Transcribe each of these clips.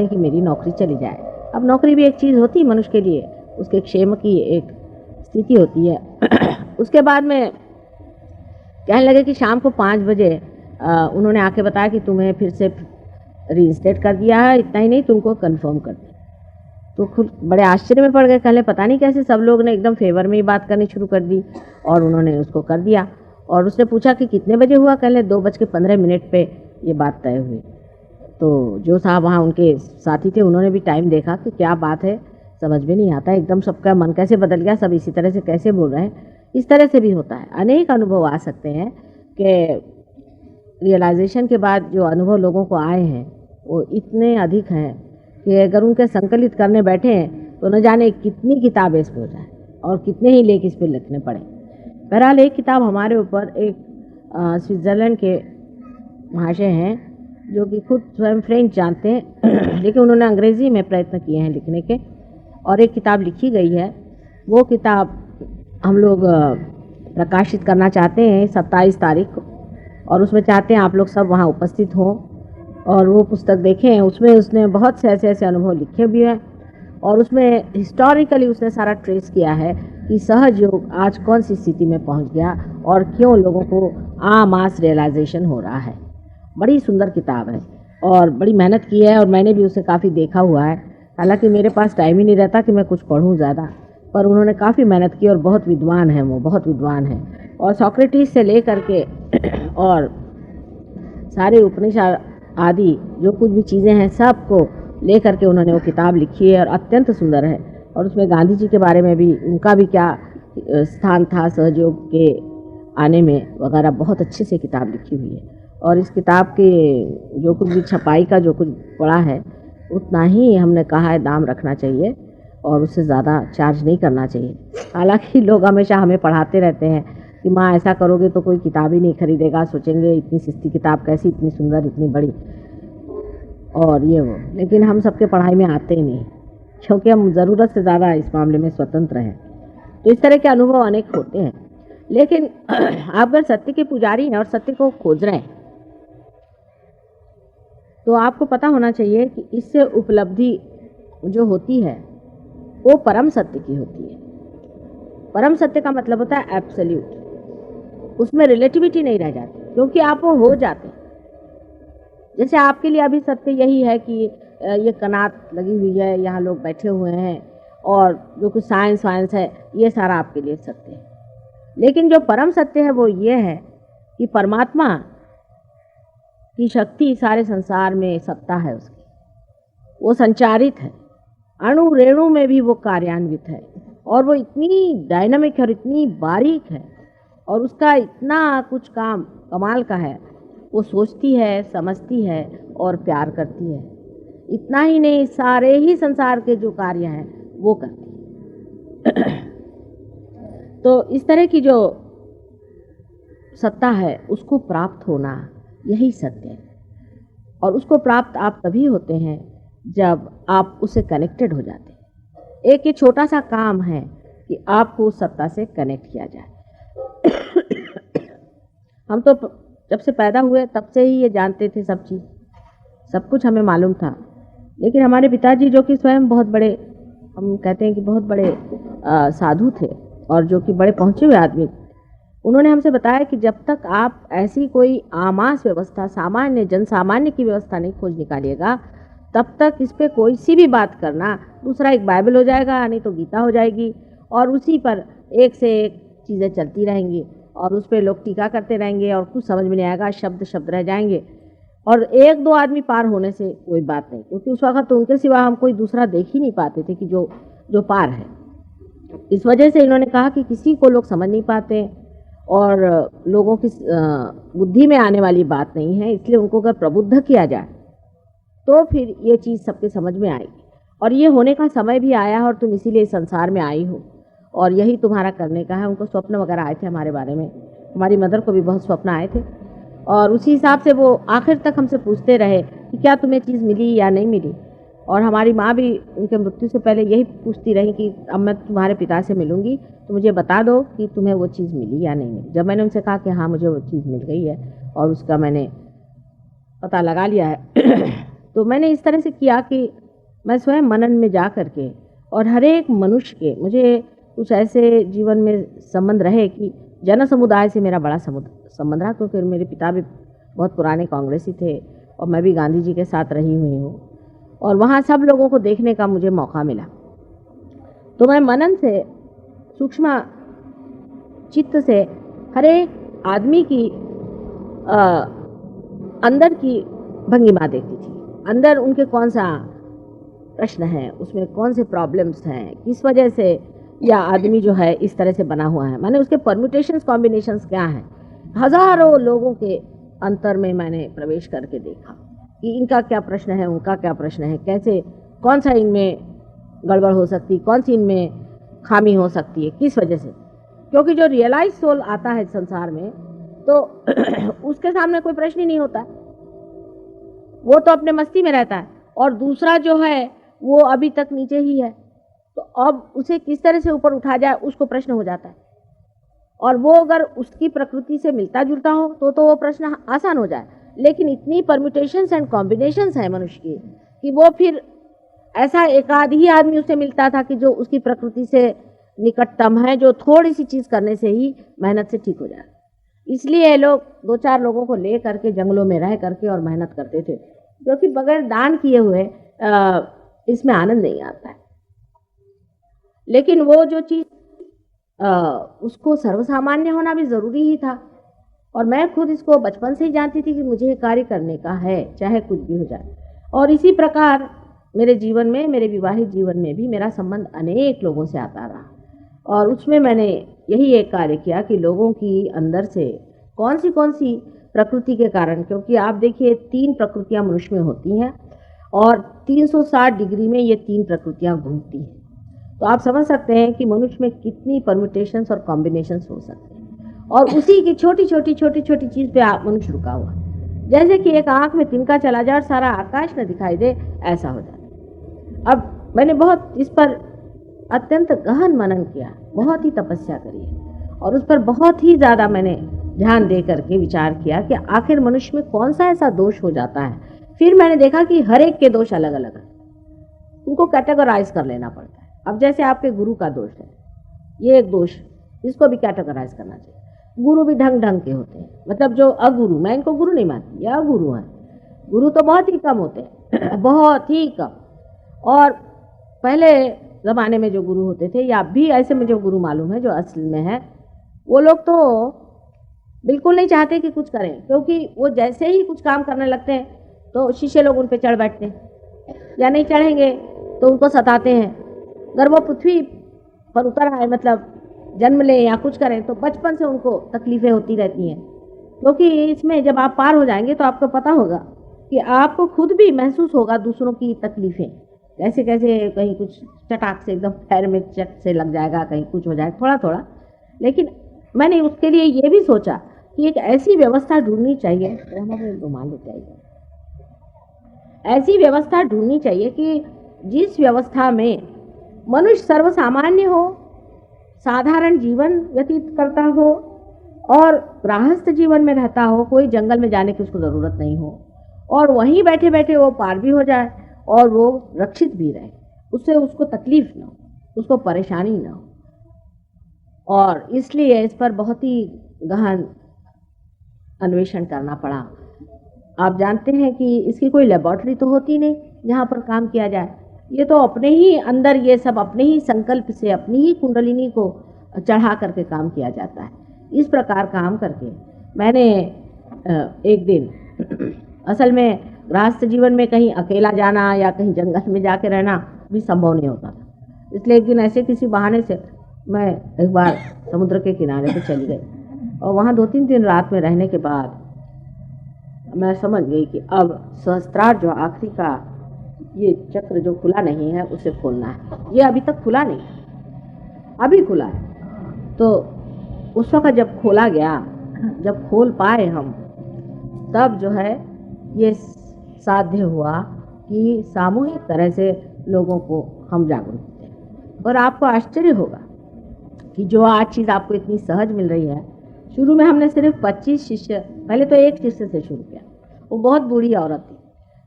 कि मेरी नौकरी चली जाए। अब नौकरी भी एक चीज़ होती है मनुष्य के लिए, उसके क्षेम की एक स्थिति होती है। उसके बाद में कहने लगे कि शाम को 5 बजे उन्होंने आके बताया कि तुम्हें फिर से रीइंस्टेट कर दिया है, इतना ही नहीं तुमको कन्फर्म कर दिया। तो खुद बड़े आश्चर्य में पड़ गए, कहने पता नहीं कैसे सब लोग ने एकदम फेवर में ही बात करनी शुरू कर दी और उन्होंने उसको कर दिया। और उसने पूछा कि कितने बजे हुआ, कहने 2:15 पे ये बात तय हुई। तो जो साहब वहाँ उनके साथी थे उन्होंने भी टाइम देखा कि क्या बात है, समझ में नहीं आता, एकदम सबका मन कैसे बदल गया, सब इसी तरह से कैसे बोल रहे हैं। इस तरह से भी होता है, अनेक अनुभव आ सकते हैं कि रियलाइजेशन के बाद जो अनुभव लोगों को आए हैं वो इतने अधिक हैं कि अगर उनके संकलित करने बैठे हैं तो न जाने कितनी किताबें इस पर हो जाए और कितने ही लेख इस पर लिखने पड़े। बहरहाल एक किताब हमारे ऊपर एक स्विट्ज़रलैंड के महाशय हैं जो कि खुद स्वयं फ्रेंच जानते हैं लेकिन उन्होंने अंग्रेज़ी में प्रयत्न किए हैं लिखने के, और एक किताब लिखी गई है। वो किताब हम लोग प्रकाशित करना चाहते हैं 27 तारीख को, और उसमें चाहते हैं आप लोग सब वहाँ उपस्थित हों और वो पुस्तक देखें। उसमें उसने बहुत से ऐसे अनुभव लिखे भी हैं और उसमें हिस्टोरिकली उसने सारा ट्रेस किया है कि सहज योग आज कौन सी स्थिति में पहुँच गया और क्यों लोगों को मास रियलाइजेशन हो रहा है। बड़ी सुंदर किताब है और बड़ी मेहनत की है और मैंने भी उसे काफ़ी देखा हुआ है। हालांकि मेरे पास टाइम ही नहीं रहता कि मैं कुछ पढ़ूं ज़्यादा, पर उन्होंने काफ़ी मेहनत की और बहुत विद्वान हैं, वो बहुत विद्वान हैं। और सॉक्रेटिस से लेकर के और सारे उपनिषद आदि जो कुछ भी चीज़ें हैं सबको लेकर के उन्होंने वो किताब लिखी है और अत्यंत सुंदर है। और उसमें गांधी जी के बारे में भी, उनका भी क्या स्थान था सहयोग के आने में वगैरह, बहुत अच्छे से किताब लिखी हुई है। और इस किताब के जो कुछ भी छपाई का जो कुछ पड़ा है उतना ही हमने कहा है दाम रखना चाहिए और उससे ज़्यादा चार्ज नहीं करना चाहिए। हालांकि लोग हमेशा हमें पढ़ाते रहते हैं कि माँ ऐसा करोगे तो कोई किताब ही नहीं खरीदेगा, सोचेंगे इतनी सस्ती किताब कैसी, इतनी सुंदर, इतनी बड़ी, और ये वो। लेकिन हम सबके पढ़ाई में आते ही नहीं क्योंकि हम ज़रूरत से ज़्यादा इस मामले में स्वतंत्र हैं। तो इस तरह के अनुभव अनेक होते हैं। लेकिन आप अगर सत्य के पुजारी हैं और सत्य को खोज रहे हैं तो आपको पता होना चाहिए कि इससे उपलब्धि जो होती है वो परम सत्य की होती है। परम सत्य का मतलब होता है एब्सोल्यूट, उसमें रिलेटिविटी नहीं रह जाती क्योंकि आप वो हो जाते हैं। जैसे आपके लिए अभी सत्य यही है कि ये कनात लगी हुई है, यहाँ लोग बैठे हुए हैं, और जो कुछ साइंस वाइंस है ये सारा आपके लिए सत्य है। लेकिन जो परम सत्य है वो ये है कि परमात्मा की शक्ति सारे संसार में सत्ता है उसकी, वो संचारित है, अणु रेणु में भी वो कार्यान्वित है, और वो इतनी डायनामिक है और इतनी बारीक है और उसका इतना कुछ काम कमाल का है। वो सोचती है, समझती है और प्यार करती है। इतना ही नहीं, सारे ही संसार के जो कार्य हैं वो करती है। तो इस तरह की जो सत्ता है उसको प्राप्त होना यही सत्य है, और उसको प्राप्त आप तभी होते हैं जब आप उससे कनेक्टेड हो जाते हैं। एक ये छोटा सा काम है कि आपको उस सत्ता से कनेक्ट किया जाए। हम तो जब से पैदा हुए तब से ही ये जानते थे, सब चीज़, सब कुछ हमें मालूम था। लेकिन हमारे पिताजी जो कि स्वयं बहुत बड़े, हम कहते हैं कि बहुत बड़े साधु थे और जो कि बड़े पहुँचे हुए आदमी, उन्होंने हमसे बताया कि जब तक आप ऐसी कोई आमास व्यवस्था, सामान्य जन सामान्य की व्यवस्था नहीं खोज निकालिएगा तब तक इस पे कोई सी भी बात करना, दूसरा एक बाइबल हो जाएगा, नहीं तो गीता हो जाएगी, और उसी पर एक से एक चीज़ें चलती रहेंगी और उस पर लोग टीका करते रहेंगे और कुछ समझ में नहीं आएगा, शब्द शब्द रह जाएंगे। और एक दो आदमी पार होने से कोई बात नहीं, क्योंकि उस वक्त तो उनके सिवा हम कोई दूसरा देख ही नहीं पाते थे कि जो पार है। इस वजह से इन्होंने कहा कि किसी को लोग समझ नहीं पाते और लोगों की बुद्धि में आने वाली बात नहीं है, इसलिए उनको अगर प्रबुद्ध किया जाए तो फिर ये चीज़ सबके समझ में आएगी। और ये होने का समय भी आया है और तुम इसीलिए इस संसार में आई हो और यही तुम्हारा करने का है। उनको स्वप्न वगैरह आए थे हमारे बारे में, हमारी मदर को भी बहुत स्वप्न आए थे, और उसी हिसाब से वो आखिर तक हमसे पूछते रहे कि क्या तुम्हें चीज़ मिली या नहीं मिली। और हमारी माँ भी उनके मृत्यु से पहले यही पूछती रही कि अब मैं तुम्हारे पिता से मिलूंगी तो मुझे बता दो कि तुम्हें वो चीज़ मिली या नहीं मिली। जब मैंने उनसे कहा कि हाँ मुझे वो चीज़ मिल गई है और उसका मैंने पता लगा लिया है तो मैंने इस तरह से किया कि मैं स्वयं मनन में जा कर के और हर एक मनुष्य के मुझे कुछ ऐसे जीवन में संबंध रहे कि जन समुदाय से मेरा बड़ा संबंध रहा, क्योंकि मेरे पिता भी बहुत पुराने कांग्रेसी थे और मैं भी गांधी जी के साथ रही हुई हूँ और वहाँ सब लोगों को देखने का मुझे मौका मिला। तो मैं मनन से सूक्ष्म चित्त से हर एक आदमी की अंदर की भंगिमा देखती थी, अंदर उनके कौन सा प्रश्न है, उसमें कौन से प्रॉब्लम्स हैं, किस वजह से या आदमी जो है इस तरह से बना हुआ है। मैंने उसके परम्यूटेशंस कॉम्बिनेशंस क्या हैं, हजारों लोगों के अंतर में मैंने प्रवेश करके देखा कि इनका क्या प्रश्न है, उनका क्या प्रश्न है, कैसे कौन सा इनमें गड़बड़ हो सकती, कौन सी इनमें खामी हो सकती है, किस वजह से। क्योंकि जो रियलाइज सोल आता है संसार में तो उसके सामने कोई प्रश्न ही नहीं होता, वो तो अपने मस्ती में रहता है, और दूसरा जो है वो अभी तक नीचे ही है, तो अब उसे किस तरह से ऊपर उठा जाए उसको प्रश्न हो जाता है। और वो अगर उसकी प्रकृति से मिलता जुलता हो तो वो प्रश्न आसान हो जाए, लेकिन इतनी परम्यूटेशंस एंड कॉम्बिनेशंस है मनुष्य की कि वो फिर ऐसा एक आध ही आदमी उससे मिलता था कि जो उसकी प्रकृति से निकटतम है, जो थोड़ी सी चीज़ करने से ही मेहनत से ठीक हो जाए। इसलिए लोग दो चार लोगों को ले करके जंगलों में रह करके और मेहनत करते थे, क्योंकि बगैर दान किए हुए इसमें आनंद नहीं आता है। लेकिन वो जो चीज़ उसको सर्वसामान्य होना भी ज़रूरी ही था, और मैं खुद इसको बचपन से ही जानती थी कि मुझे ये कार्य करने का है, चाहे कुछ भी हो जाए। और इसी प्रकार मेरे जीवन में, मेरे विवाहित जीवन में भी मेरा संबंध अनेक लोगों से आता रहा, और उसमें मैंने यही एक कार्य किया कि लोगों की अंदर से कौन सी प्रकृति के कारण, क्योंकि आप देखिए 3 प्रकृतियां मनुष्य में होती हैं और 360 डिग्री में ये 3 प्रकृतियां घूमती हैं, तो आप समझ सकते हैं कि मनुष्य में कितनी परम्यूटेशंस और कॉम्बिनेशंस हो सकते हैं। और उसी की छोटी छोटी चीज़ पे आप मनुष्य रुका हुआ है, जैसे कि एक आँख में तिनका चला जाए और सारा आकाश न दिखाई दे, ऐसा हो जाता है। अब मैंने बहुत इस पर अत्यंत गहन मनन किया, बहुत ही तपस्या करी है, और उस पर बहुत ही ज़्यादा मैंने ध्यान दे करके विचार किया कि आखिर मनुष्य में कौन सा ऐसा दोष हो जाता है। फिर मैंने देखा कि हर एक के दोष अलग अलग हैं, उनको कैटेगराइज कर लेना पड़ता है। अब जैसे आपके गुरु का दोष है, ये एक दोष, इसको भी कैटेगराइज करना चाहिए। गुरु भी ढंग ढंग के होते हैं, मतलब जो अगुरु, मैं इनको गुरु नहीं मानती, ये अगुरु हैं। गुरु तो बहुत ही कम होते हैं बहुत ही कम। और पहले ज़माने में जो गुरु होते थे, या भी ऐसे में जो गुरु मालूम है जो असल में है, वो लोग तो बिल्कुल नहीं चाहते कि कुछ करें, क्योंकि वो जैसे ही कुछ काम करने लगते हैं तो शिष्य लोग उन पे चढ़ बैठते हैं, या नहीं चढ़ेंगे तो उनको सताते हैं। अगर वो पृथ्वी पर उतर आए, मतलब जन्म ले या कुछ करें, तो बचपन से उनको तकलीफ़ें होती रहती हैं, क्योंकि इसमें जब आप पार हो जाएंगे तो आपको पता होगा कि आपको खुद भी महसूस होगा दूसरों की तकलीफ़ें, कैसे कैसे कहीं कुछ चटाक से एकदम पैर में चट से लग जाएगा, कहीं कुछ हो जाएगा थोड़ा थोड़ा। लेकिन मैंने उसके लिए ये भी सोचा कि एक ऐसी व्यवस्था ढूंढनी चाहिए, हमारे रुमाल लेते आइए, ऐसी व्यवस्था ढूंढनी चाहिए कि जिस व्यवस्था में मनुष्य सर्वसामान्य हो, साधारण जीवन व्यतीत करता हो और गृहस्थ जीवन में रहता हो, कोई जंगल में जाने की उसको ज़रूरत नहीं हो, और वहीं बैठे बैठे वो पार भी हो जाए और वो रक्षित भी रहे, उससे उसको तकलीफ ना हो, उसको परेशानी ना हो। और इसलिए इस पर बहुत ही गहन अन्वेषण करना पड़ा। आप जानते हैं कि इसकी कोई लेबॉर्ट्री तो होती नहीं जहाँ पर काम किया जाए, ये तो अपने ही अंदर ये सब अपने ही संकल्प से अपनी ही कुंडलिनी को चढ़ा करके काम किया जाता है। इस प्रकार काम करके मैंने एक दिन असल में गृहस्थ जीवन में कहीं अकेला जाना या कहीं जंगल में जाके रहना भी संभव नहीं होता था, इसलिए एक दिन ऐसे किसी बहाने से मैं एक बार समुद्र के किनारे पे चली गई, और वहाँ 2-3 दिन रात में रहने के बाद मैं समझ गई कि अब सहस्त्रार जो आखिरी का ये चक्र जो खुला नहीं है उसे खोलना है। ये अभी तक खुला नहीं, अभी खुला है। तो उस वक्त जब खोला गया, जब खोल पाए हम, तब जो है ये साध्य हुआ कि सामूहिक तरह से लोगों को हम जागरूक करें। और आपको आश्चर्य होगा कि जो आज चीज़ आपको इतनी सहज मिल रही है, शुरू में हमने सिर्फ 25 शिष्य, पहले तो एक शिष्य से शुरू किया, वो बहुत बूढ़ी औरत थी,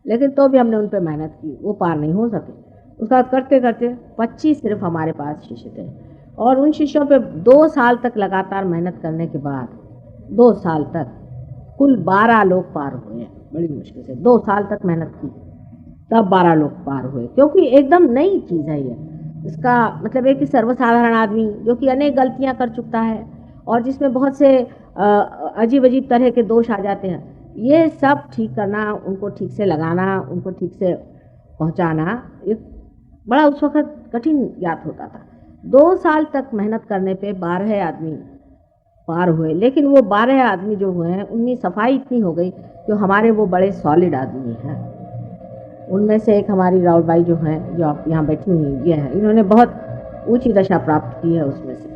लेकिन तो भी हमने उन पे मेहनत की, वो पार नहीं हो सके। उसके बाद करते करते 25 सिर्फ हमारे पास शिष्य थे, और उन शिष्यों पे 2 साल तक लगातार मेहनत करने के बाद 2 साल तक कुल 12 लोग पार हुए हैं। बड़ी मुश्किल से 2 साल तक मेहनत की, तब 12 लोग पार हुए, क्योंकि एकदम नई चीज़ है ये। इसका मतलब है कि सर्वसाधारण आदमी जो कि अनेक गलतियां कर चुका है और जिसमें बहुत से अजीब अजीब तरह के दोष आ जाते हैं, ये सब ठीक करना, उनको ठीक से लगाना, उनको ठीक से पहुंचाना, ये बड़ा उस वक्त कठिन ज्ञात होता था। 2 साल तक मेहनत करने पे 12 आदमी पार हुए, लेकिन वो 12 आदमी जो हुए हैं उनमें सफाई इतनी हो गई कि हमारे वो बड़े सॉलिड आदमी हैं। उनमें से एक हमारी राउत बाई जो हैं, जो आप यहाँ बैठी हुई ये हैं, इन्होंने बहुत ऊंची दशा प्राप्त की है उसमें से,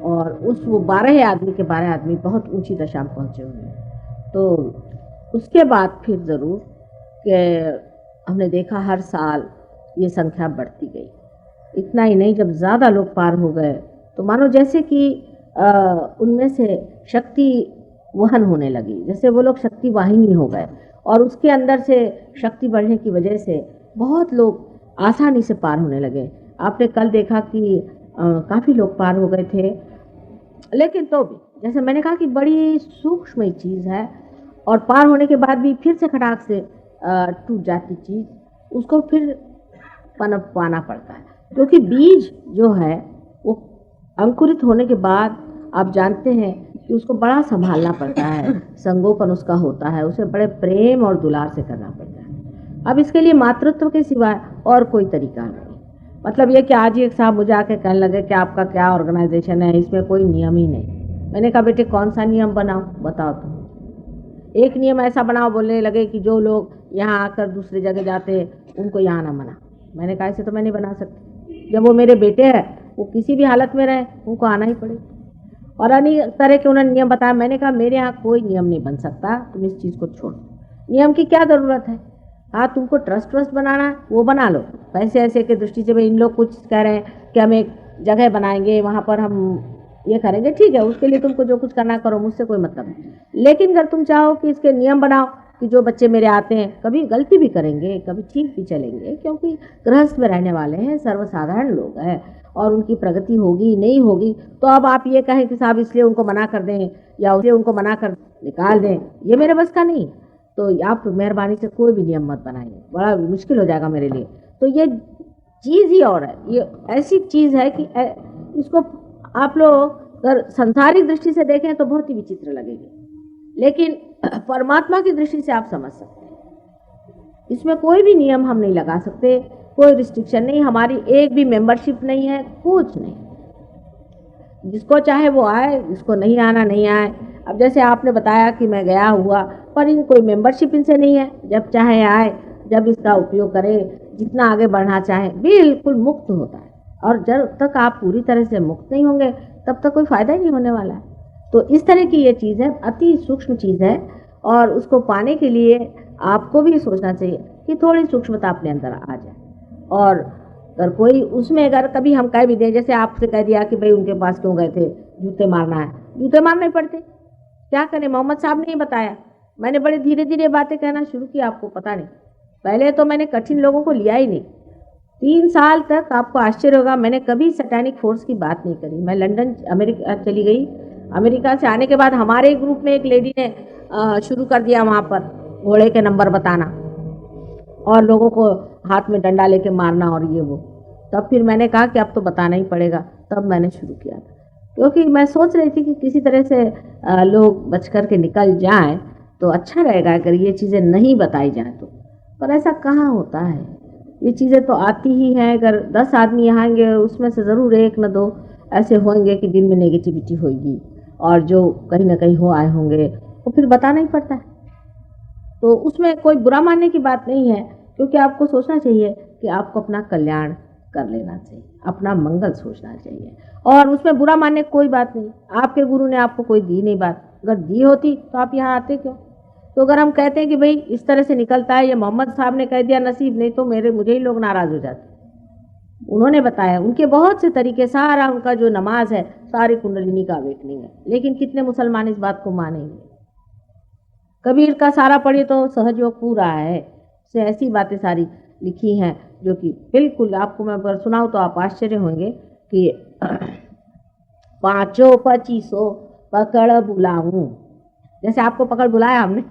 और उस वो 12 आदमी के 12 आदमी बहुत ऊंची दशा में पहुँचे हुए हैं। तो उसके बाद फिर ज़रूर कि हमने देखा हर साल ये संख्या बढ़ती गई। इतना ही नहीं, जब ज़्यादा लोग पार हो गए तो मानो जैसे कि उनमें से शक्ति वहन होने लगी, जैसे वो लोग शक्ति वाहिनी हो गए, और उसके अंदर से शक्ति बढ़ने की वजह से बहुत लोग आसानी से पार होने लगे। आपने कल देखा कि काफ़ी लोग पार हो गए थे, लेकिन तो भी जैसे मैंने कहा कि बड़ी सूक्ष्म चीज़ है, और पार होने के बाद भी फिर से खटाक से टूट जाती चीज़, उसको फिर पनप पाना पड़ता है, क्योंकि बीज जो है वो अंकुरित होने के बाद आप जानते हैं कि उसको बड़ा संभालना पड़ता है, संगोपन उसका होता है, उसे बड़े प्रेम और दुलार से करना पड़ता है। अब इसके लिए मातृत्व के सिवाय और कोई तरीका नहीं। मतलब ये कि आज ही एक साहब मुझे आके कहने लगे कि आपका क्या ऑर्गेनाइजेशन है, इसमें कोई नियम ही नहीं। मैंने कहा बेटे कौन सा नियम बनाओ, बताओ तुम। एक नियम ऐसा बनाओ, बोलने लगे कि जो लोग यहाँ आकर दूसरी जगह जाते उनको यहाँ ना मना। मैंने कहा ऐसे तो मैं नहीं बना सकती, जब वो मेरे बेटे हैं, वो किसी भी हालत में रहे उनको आना ही पड़ेगा। और अनेक तरह के उन्होंने नियम बताया। मैंने कहा मेरे यहाँ कोई नियम नहीं बन सकता, तुम इस चीज़ को छोड़ो, नियम की क्या ज़रूरत है। हाँ तुमको ट्रस्ट बनाना है वो बना लो, पैसे ऐसे की दृष्टि से भाई इन लोग कुछ कह रहे हैं कि हम एक जगह बनाएंगे, वहाँ पर हम ये करेंगे, ठीक है, उसके लिए तुमको जो कुछ करना करो, मुझसे कोई मतलब नहीं। लेकिन अगर तुम चाहो कि इसके नियम बनाओ कि जो बच्चे मेरे आते हैं कभी गलती भी करेंगे, कभी ठीक भी चलेंगे, क्योंकि गृहस्थ में रहने वाले हैं, सर्वसाधारण लोग हैं, और उनकी प्रगति होगी नहीं होगी, तो अब आप ये कहें कि साहब इसलिए उनको मना कर दें या उसलिए उनको मना कर निकाल दें, ये मेरे बस का नहीं। तो आप मेहरबानी से कोई भी नियम मत बनाइए, बड़ा मुश्किल हो जाएगा मेरे लिए। तो ये चीज़ ही और है, ये ऐसी चीज़ है कि इसको आप लोग अगर संसारिक दृष्टि से देखें तो बहुत ही विचित्र लगेगी, लेकिन परमात्मा की दृष्टि से आप समझ सकते हैं। इसमें कोई भी नियम हम नहीं लगा सकते, कोई रिस्ट्रिक्शन नहीं, हमारी एक भी मेंबरशिप नहीं है, कुछ नहीं। जिसको चाहे वो आए, जिसको नहीं आना नहीं आए। अब जैसे आपने बताया कि मैं गया हुआ, पर इन कोई मेंबरशिप इनसे नहीं है, जब चाहे आए, जब इसका उपयोग करे, जितना आगे बढ़ना चाहे, बिल्कुल मुक्त होता है। और जब तक आप पूरी तरह से मुक्त नहीं होंगे तब तक कोई फ़ायदा ही नहीं होने वाला है। तो इस तरह की ये चीज़ है, अति सूक्ष्म चीज़ है, और उसको पाने के लिए आपको भी सोचना चाहिए कि थोड़ी सूक्ष्मता अपने अंदर आ जाए। और अगर कोई उसमें अगर कभी हम कह भी दें, जैसे आपसे कह दिया कि भाई उनके पास क्यों गए थे, जूते मारना है, जूते मारने पड़ते, क्या करें, मोहम्मद साहब ने ही बताया। मैंने बड़े धीरे धीरे बातें कहना शुरू की, आपको पता नहीं, पहले तो मैंने कठिन लोगों को लिया ही नहीं। 3 साल तक आपको आश्चर्य होगा, मैंने कभी सैटेनिक फोर्स की बात नहीं करी। मैं लंदन अमेरिका चली गई, अमेरिका से आने के बाद हमारे ग्रुप में एक लेडी ने शुरू कर दिया वहाँ पर घोड़े के नंबर बताना और लोगों को हाथ में डंडा लेके मारना और ये वो। तब फिर मैंने कहा कि अब तो बताना ही पड़ेगा, तब मैंने शुरू किया था, क्योंकि मैं सोच रही थी कि किसी तरह से लोग बच कर के निकल जाएं तो अच्छा रहेगा अगर ये चीज़ें नहीं बताई जाएं तो। पर ऐसा कहाँ होता है, ये चीज़ें तो आती ही हैं। अगर 10 आदमी आएंगे उसमें से ज़रूर 1 न 2 ऐसे होंगे कि जिनमें नेगेटिविटी होगी, और जो कहीं ना कहीं हो आए होंगे वो फिर बताना ही पड़ता है। तो उसमें कोई बुरा मानने की बात नहीं है, क्योंकि आपको सोचना चाहिए कि आपको अपना कल्याण कर लेना चाहिए, अपना मंगल सोचना चाहिए, और उसमें बुरा मानने की कोई बात नहीं। आपके गुरु ने आपको कोई दी नहीं बात, अगर दी होती तो आप यहाँ आते क्यों। तो अगर हम कहते हैं कि भाई इस तरह से निकलता है, ये मोहम्मद साहब ने कह दिया नसीब नहीं, तो मुझे ही लोग नाराज़ हो जाते। उन्होंने बताया, उनके बहुत से तरीके, सारा उनका जो नमाज है सारी कुंडलिनी का अवेकनिंग है, लेकिन कितने मुसलमान इस बात को मानेंगे। कबीर का सारा पढ़िए तो सहज योग पूरा है, से ऐसी बातें सारी लिखी हैं जो कि बिल्कुल आपको मैं अगर सुनाऊँ तो आप आश्चर्य होंगे कि 5-25 पकड़ बुलाऊं, जैसे आपको पकड़ बुलाया हमने,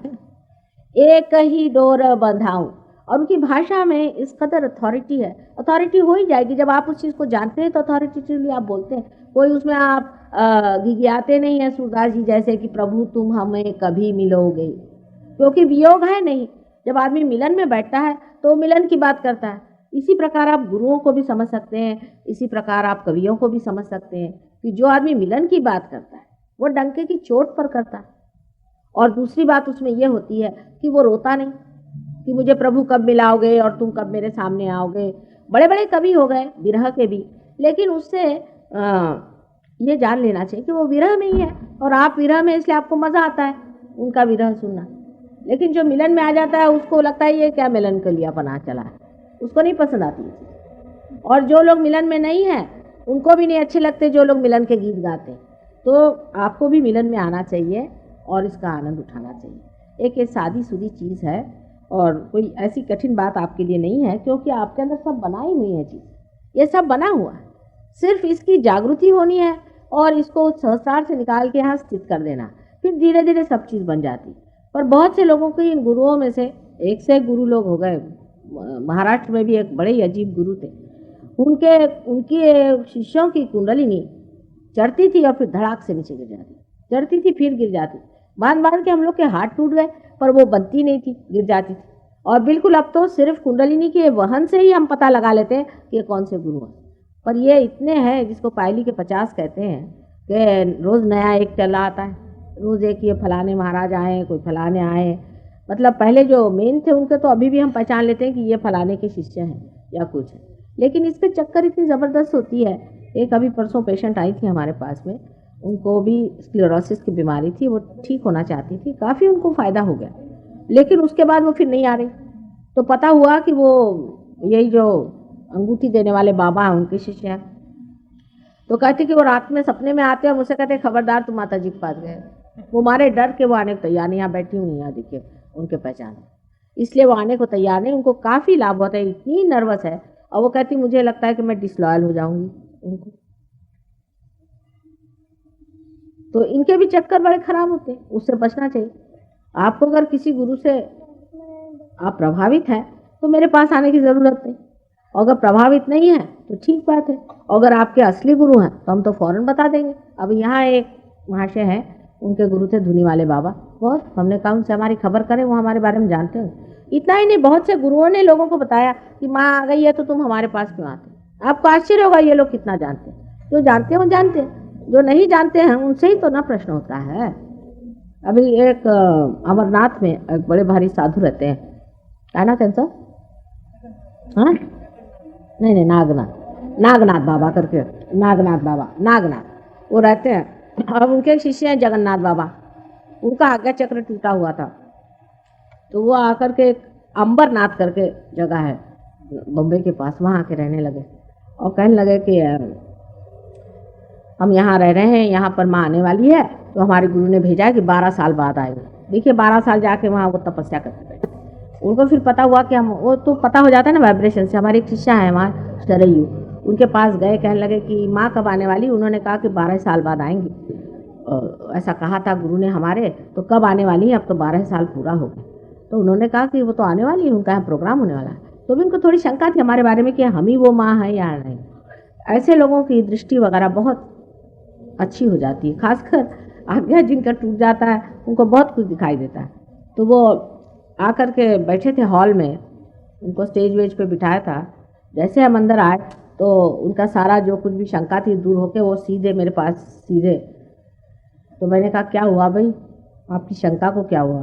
एक ही डोर बंधाऊं। और उनकी भाषा में इस कदर अथॉरिटी है। अथॉरिटी हो ही जाएगी जब आप उस चीज़ को जानते हैं, तो अथॉरिटेटिवली आप बोलते हैं। कोई उसमें आप घिघियाते नहीं हैं सूरदास जी जैसे कि प्रभु तुम हमें कभी मिलोगे, क्योंकि वियोग है नहीं। जब आदमी मिलन में बैठता है तो मिलन की बात करता है। इसी प्रकार आप गुरुओं को भी समझ सकते हैं, इसी प्रकार आप कवियों को भी समझ सकते हैं कि जो आदमी मिलन की बात करता है वो डंके की चोट पर करता है। और दूसरी बात उसमें यह होती है कि वो रोता नहीं कि मुझे प्रभु कब मिलाओगे और तुम कब मेरे सामने आओगे। बड़े बड़े कवि हो गए विरह के भी, लेकिन उससे ये जान लेना चाहिए कि वो विरह में ही है और आप विरह में, इसलिए आपको मज़ा आता है उनका विरह सुनना। लेकिन जो मिलन में आ जाता है उसको लगता है ये क्या मिलन के लिए अपना चला है, उसको नहीं पसंद आती है। और जो लोग मिलन में नहीं हैं उनको भी नहीं अच्छे लगते जो लोग मिलन के गीत गाते हैं। तो आपको भी मिलन में आना चाहिए और इसका आनंद उठाना चाहिए। एक ये सादी सुदी चीज़ है और कोई ऐसी कठिन बात आपके लिए नहीं है, क्योंकि आपके अंदर सब बनाई हुई है चीज़, ये सब बना हुआ है। सिर्फ इसकी जागृति होनी है और इसको सहस्रार से निकाल के यहाँ स्थित कर देना, फिर धीरे धीरे सब चीज़ बन जाती। पर बहुत से लोगों के इन गुरुओं में से एक से एक गुरु लोग हो गए। महाराष्ट्र में भी एक बड़े ही अजीब गुरु थे, उनके शिष्यों की कुंडलिनी चढ़ती थी और फिर धड़ाक से नीचे गिर जाती, चढ़ती थी फिर गिर जाती। बांध बांध के हम लोग के हाथ टूट गए, पर वो बनती नहीं थी, गिर जाती थी। और बिल्कुल अब तो सिर्फ कुंडलिनी के वहन से ही हम पता लगा लेते हैं कि ये कौन से गुरु हैं। पर ये इतने हैं जिसको पायली के 50 कहते हैं कि रोज़ नया एक चला आता है, रोज़ एक ये फलाने महाराज आए, कोई फलाने आए। मतलब पहले जो मेन थे उनके तो अभी भी हम पहचान लेते हैं कि ये फलाने के शिष्य हैं या कुछ है, लेकिन इसके चक्कर इतनी ज़बरदस्त होती है। एक अभी परसों पेशेंट आई थी हमारे पास में, उनको भी स्क्लेरोसिस की बीमारी थी, वो ठीक होना चाहती थी, काफ़ी उनको फ़ायदा हो गया, लेकिन उसके बाद वो फिर नहीं आ रही। तो पता हुआ कि वो यही जो अंगूठी देने वाले बाबा हैं उनके शिष्य हैं। तो कहते कि वो रात में सपने में आते हैं, मुझसे कहते खबरदार तुम माता जी के पास गए। वो मारे डर के वो आने को तैयार नहीं, यहाँ बैठी हूँ यहाँ देखिए उनके पहचान, इसलिए वो आने को तैयार नहीं। उनको काफ़ी लाभ होता है, इतनी नर्वस है। और वो कहती मुझे लगता है कि मैं डिसलॉयल हो जाऊँगी उनको। तो इनके भी चक्कर बड़े खराब होते हैं, उससे बचना चाहिए। आपको अगर किसी गुरु से आप प्रभावित हैं तो मेरे पास आने की ज़रूरत नहीं, और अगर प्रभावित नहीं है तो ठीक बात है। अगर आपके असली गुरु हैं तो हम तो फ़ौरन बता देंगे। अब यहाँ एक महाशय हैं, उनके गुरु थे धुनी वाले बाबा, बहुत हमने कहा उनसे हमारी खबर करें, वो हमारे बारे में जानते हो। इतना ही नहीं, बहुत से गुरुओं ने लोगों को बताया कि माँ आ गई है तो तुम हमारे पास क्यों आते। आपको आश्चर्य होगा ये लोग कितना जानते हैं। जो जानते हैं वो जानते हैं, जो नहीं जानते हैं उनसे ही तो ना प्रश्न होता है। अभी एक अमरनाथ में एक बड़े भारी साधु रहते हैं, क्या ना कैंसर, हाँ नहीं नागनाथ बाबा करके, नागनाथ बाबा, नागनाथ वो रहते हैं। और उनके शिष्य हैं जगन्नाथ बाबा, उनका आज्ञा चक्र टूटा हुआ था, तो वो आकर के अंबरनाथ करके जगह है बम्बई के पास, वहाँ आके रहने लगे और कहने लगे कि हम यहाँ रह रहे हैं, यहाँ पर माँ आने वाली है, तो हमारे गुरु ने भेजा है कि 12 साल बाद आएंगे। देखिए 12 साल जाके वहाँ वो तपस्या करते थे। उनको फिर पता हुआ कि हम, वो तो पता हो जाता है ना वाइब्रेशन से। हमारी एक शिष्या है वहाँ शरयू, उनके पास गए, कहने लगे कि माँ कब आने वाली। उन्होंने कहा कि 12 साल बाद आएंगी, ऐसा कहा था गुरु ने हमारे, तो कब आने वाली है, अब तो 12 साल पूरा हो गया। तो उन्होंने कहा कि वो तो आने वाली है, उनका यहाँ प्रोग्राम होने वाला है। तो भी उनको थोड़ी शंका थी हमारे बारे में कि हम ही वो माँ है या नहीं। ऐसे लोगों की दृष्टि वगैरह बहुत अच्छी हो जाती है, खासकर आज्ञा जिनका टूट जाता है उनको बहुत कुछ दिखाई देता है। तो वो आकर के बैठे थे हॉल में, उनको स्टेज वेज पे बिठाया था। जैसे हम अंदर आए तो उनका सारा जो कुछ भी शंका थी दूर होके वो सीधे मेरे पास सीधे। तो मैंने कहा क्या हुआ भाई, आपकी शंका को क्या हुआ।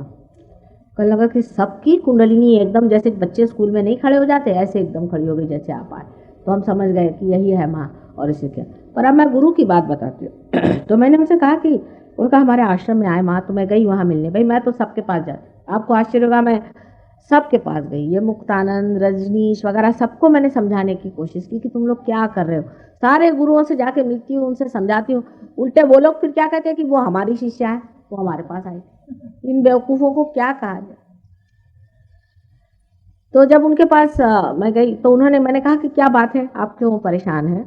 कहने लगा कि सबकी कुंडलिनी एकदम जैसे बच्चे स्कूल में नहीं खड़े हो जाते, ऐसे एकदम खड़ी हो गई जैसे आप आए। तो हम समझ गए कि यही है माँ और इसे क्या। पर अब मैं गुरु की बात बताती हूँ। तो मैंने उनसे कहा कि उनका हमारे आश्रम में आए माँ, तो मैं गई वहाँ मिलने। भाई मैं तो सबके पास जाती, आपको आश्चर्य होगा, मैं सबके पास गई। ये मुक्तानंद, रजनीश वगैरह सबको मैंने समझाने की कोशिश की कि तुम लोग क्या कर रहे हो। सारे गुरुओं से जाके मिलती हूँ, उनसे समझाती हूँ। उल्टे वो लोग फिर क्या कहते हैं कि वो हमारी शिष्या है, वो हमारे पास आई। इन बेवकूफ़ों को क्या कहा जाए। तो जब उनके पास मैं गई तो मैंने कहा कि क्या बात है, आप क्यों परेशान हैं?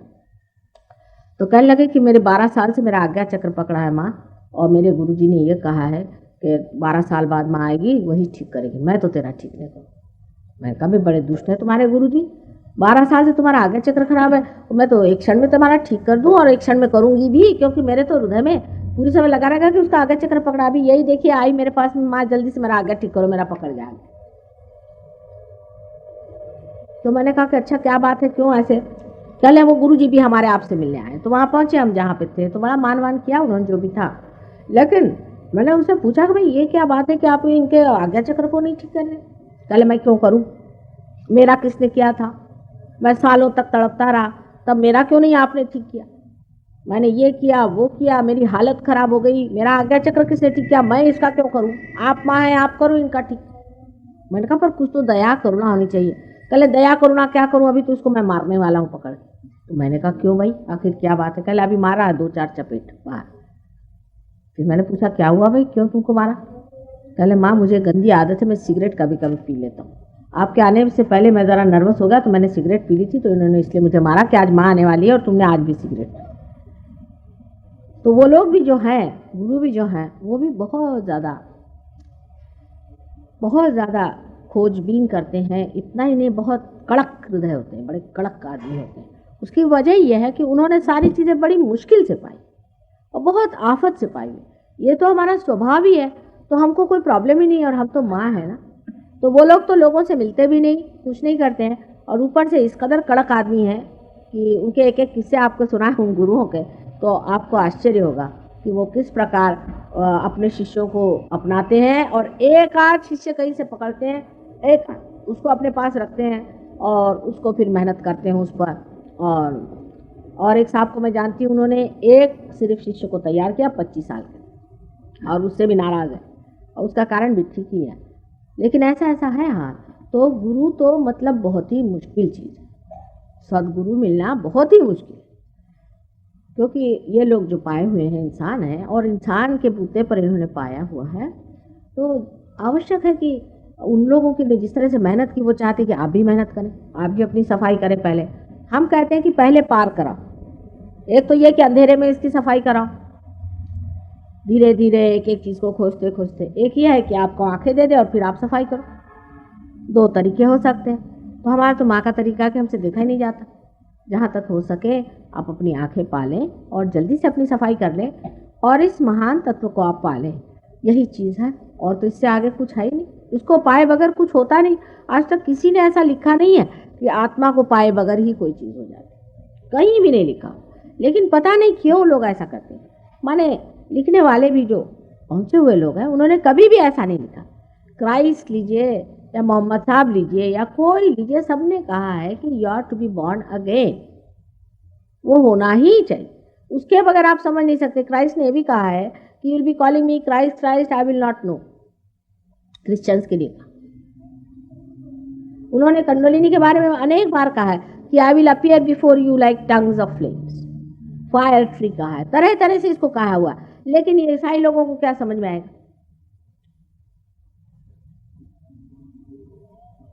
तो कहने लगे कि मेरे 12 साल से मेरा आज्ञा चक्र पकड़ा है माँ, और मेरे गुरुजी ने ये कहा है कि 12 साल बाद माँ आएगी, वही ठीक करेगी, मैं तो तेरा ठीक नहीं करूँ। मैंने कहा, बड़े दुष्ट है तुम्हारे गुरुजी, 12 साल से तुम्हारा आज्ञा चक्र खराब है, मैं तो एक क्षण में तुम्हारा ठीक कर दूँ, और एक क्षण में करूँगी भी, क्योंकि मेरे तो हृदय में पूरी समय लगा रहेगा कि उसका आज्ञा चक्र पकड़ा। भी यही देखिए आई मेरे पास में, माँ जल्दी से मेरा आज्ञा ठीक करो, मेरा पकड़ जाएगा। तो मैंने कहा कि अच्छा क्या बात है, क्यों ऐसे? चले वो गुरुजी भी हमारे आपसे मिलने आए। तो वहाँ पहुँचे हम जहाँ पे थे, तो बड़ा मान किया उन्होंने जो भी था। लेकिन मैंने उनसे पूछा कि भाई ये क्या बात है कि आप इनके आज्ञा चक्र को नहीं ठीक कर रहे? कहले मैं क्यों करूँ, मेरा किसने किया था? मैं सालों तक तड़पता रहा, तब मेरा क्यों नहीं आपने ठीक किया? मैंने ये किया वो किया, मेरी हालत खराब हो गई, मेरा आज्ञा चक्र किसने ठीक किया? मैं इसका क्यों करूँ? आप माँ हैं, आप करो इनका ठीक। मैंने कहा पर कुछ तो दया करुणा होनी चाहिए। कहले दया करुणा क्या करूँ, अभी तो उसको मैं मारने वाला हूँ पकड़। तो मैंने कहा क्यों भाई, आखिर क्या बात है? कहले अभी मारा है 2-4 चपेट बाहर। फिर मैंने पूछा क्या हुआ भाई, क्यों तुमको मारा? कहले माँ मुझे गंदी आदत है, मैं सिगरेट कभी कभी पी लेता हूँ। आपके आने से पहले मैं ज़रा नर्वस हो गया तो मैंने सिगरेट पी ली थी, तो इन्होंने इसलिए मुझे मारा कि आज माँ आने वाली है और तुमने आज भी सिगरेट पी। तो वो लोग भी जो हैं, गुरु भी जो हैं, वो भी बहुत ज़्यादा खोजबीन करते हैं। इतना ही नहीं, बहुत कड़क हृदय होते हैं, बड़े कड़क आदमी होते हैं। उसकी वजह यह है कि उन्होंने सारी चीज़ें बड़ी मुश्किल से पाई और बहुत आफत से पाई। ये तो हमारा स्वभाव ही है, तो हमको कोई प्रॉब्लम ही नहीं, और हम तो माँ है ना। तो वो लोग तो लोगों से मिलते भी नहीं, कुछ नहीं करते हैं, और ऊपर से इस कदर कड़क आदमी हैं कि उनके एक एक किस्से आपको सुनाए उन गुरुओं के, तो आपको आश्चर्य होगा कि वो किस प्रकार अपने शिष्यों को अपनाते हैं, और एक आध शिष्य कहीं से पकड़ते हैं, एक उसको अपने पास रखते हैं और उसको फिर मेहनत करते हैं उस पर। और एक साहब को मैं जानती हूँ, उन्होंने एक सिर्फ शिष्य को तैयार किया 25 साल के, और उससे भी नाराज़ है, और उसका कारण भी ठीक ही है। लेकिन ऐसा है हाँ। तो गुरु तो मतलब बहुत ही मुश्किल चीज़ है, सदगुरु मिलना बहुत ही मुश्किल, क्योंकि ये लोग जो पाए हुए हैं इंसान हैं, और इंसान के बूते पर इन्होंने पाया हुआ है। तो आवश्यक है कि उन लोगों के लिए जिस तरह से मेहनत की, वो चाहते कि आप भी मेहनत करें, आप भी अपनी सफाई करें। पहले हम कहते हैं कि पहले पार कराओ। एक तो ये कि अंधेरे में इसकी सफाई कराओ, धीरे धीरे एक एक चीज़ को खोजते खोजते। एक ये है कि आपको आंखें दे दे और फिर आप सफाई करो। 2 तरीके हो सकते हैं। तो हमारा तो माँ का तरीका कि हमसे देखा ही नहीं जाता। जहाँ तक हो सके आप अपनी आंखें पालें और जल्दी से अपनी सफाई कर लें, और इस महान तत्व को आप पालें। यही चीज़ है, और तो इससे आगे कुछ है ही नहीं। इसको पाए बगैर कुछ होता नहीं। आज तक किसी ने ऐसा लिखा नहीं है कि आत्मा को पाए बगैर ही कोई चीज़ हो जाती, कहीं भी नहीं लिखा। लेकिन पता नहीं क्यों लोग ऐसा करते हैं। माने लिखने वाले भी जो पहुँचे हुए लोग हैं, उन्होंने कभी भी ऐसा नहीं लिखा। क्राइस्ट लीजिए या मोहम्मद साहब लीजिए या कोई लीजिए, सबने कहा है कि you are to be born again, वो होना ही चाहिए। उसके बगैर आप समझ नहीं सकते। क्राइस्ट ने भी कहा है कि you will be calling me Christ Christ, I will not know. Christians के लिए कहा। उन्होंने कंडोलिनी के बारे में अनेक बार कहा है कि I will appear before you like tongues of flames, fire free कहा है, तरह तरह से इसको कहा हुआ। लेकिन ये ईसाई लोगों को क्या समझ में आएगा?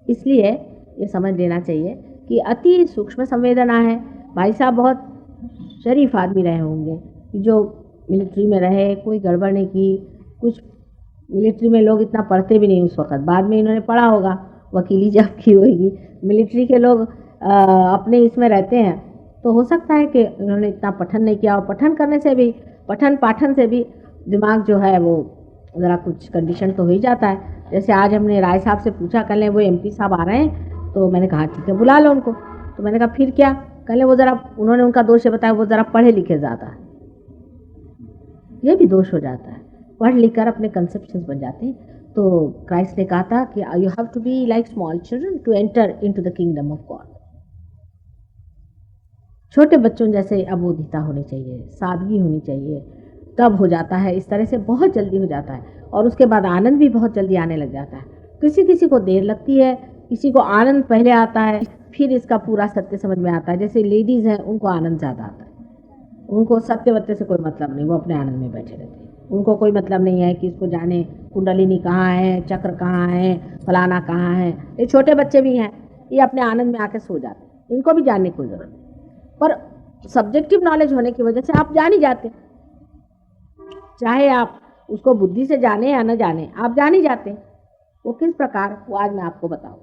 इसलिए ये समझ लेना चाहिए कि अति सूक्ष्म संवेदना है। भाई साहब बहुत शरीफ आदमी रहे होंगे कि जो मिलिट्री में रहे, कोई गड़बड़ नहीं की। कुछ मिलिट्री में लोग इतना पढ़ते भी नहीं उस वक्त, बाद में इन्होंने पढ़ा होगा, वकीली जब की होगी। मिलिट्री के लोग अपने इसमें रहते हैं, तो हो सकता है कि इन्होंने इतना पठन नहीं किया, और पठन करने से भी, पठन पाठन से भी दिमाग जो है वो ज़रा कुछ कंडीशन तो हो ही जाता है। जैसे आज हमने राय साहब से पूछा, कल वो एमपी साहब आ रहे हैं, तो मैंने कहा ठीक है बुला लो उनको। तो मैंने कहा फिर क्या? कल वो ज़रा, उन्होंने उनका दोष ये बताया, वो ज़रा पढ़े लिखे ज़्यादा है। ये भी दोष हो जाता है, पढ़ लिख कर अपने कंसेप्शंस बन जाते हैं। तो क्राइस्ट ने कहा था कि you have to be like small children to enter into the kingdom of God. छोटे बच्चों जैसे अबोधिता होनी चाहिए, सादगी होनी चाहिए, तब हो जाता है। इस तरह से बहुत जल्दी हो जाता है, और उसके बाद आनंद भी बहुत जल्दी आने लग जाता है। किसी किसी को देर लगती है, किसी को आनंद पहले आता है, फिर इसका पूरा सत्य समझ में आता है। जैसे लेडीज़ हैं, उनको आनंद ज़्यादा आता है, उनको सत्य वत्य से कोई मतलब नहीं, वो अपने आनंद में बैठे रहते हैं। उनको कोई मतलब नहीं है कि इसको जाने कुंडलिनी कहाँ है, चक्र कहाँ है, फलाना कहाँ है। ये छोटे बच्चे भी हैं, ये अपने आनंद में आके सो जाते हैं, इनको भी जानने की कोई ज़रूरत नहीं। पर सब्जेक्टिव नॉलेज होने की वजह से आप जान ही जाते, चाहे आप उसको बुद्धि से जाने या न जाने, आप जान ही जाते। वो किस प्रकार, वो आज मैं आपको बताऊँ।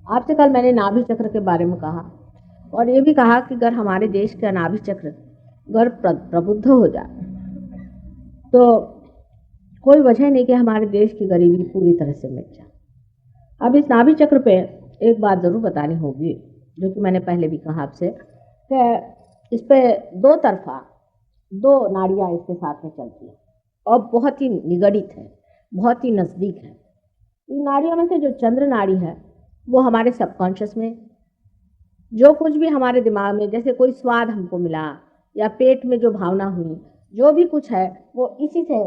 आपसे कल मैंने नाभि चक्र के बारे में कहा और ये भी कहा कि अगर हमारे देश का नाभि चक्र अगर प्रबुद्ध हो जाए तो कोई वजह नहीं कि हमारे देश की गरीबी पूरी तरह से मिट जाए। अब इस नाभि चक्र पे एक बात ज़रूर बतानी होगी, जो कि मैंने पहले भी कहा आपसे, कि इस पे दो तरफा दो नाड़ियाँ इसके साथ में चलती हैं और बहुत ही निगड़ित है, बहुत ही नज़दीक है। इन नाड़ियों में से जो चंद्र नाड़ी है वो हमारे सबकॉन्शियस में जो कुछ भी हमारे दिमाग में, जैसे कोई स्वाद हमको मिला या पेट में जो भावना हुई, जो भी कुछ है वो इसी से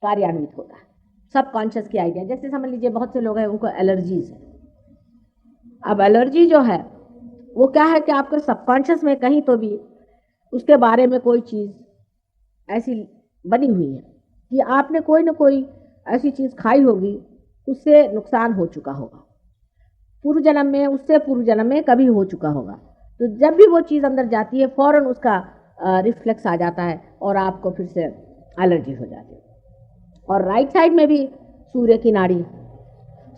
कार्यान्वित होता है, सबकॉन्शियस की आइडिया। जैसे समझ लीजिए बहुत से लोग हैं उनको एलर्जीज है। अब एलर्जी जो है वो क्या है कि आपके सबकॉन्शियस में कहीं तो भी उसके बारे में कोई चीज़ ऐसी बनी हुई है कि आपने कोई ना कोई ऐसी चीज़ खाई होगी, उससे नुकसान हो चुका होगा पूर्व जन्म में, उससे पूर्व जन्म में कभी हो चुका होगा। तो जब भी वो चीज़ अंदर जाती है फौरन उसका रिफ्लेक्स आ जाता है और आपको फिर से एलर्जी हो जाती है। और राइट साइड में भी सूर्य की नाड़ी,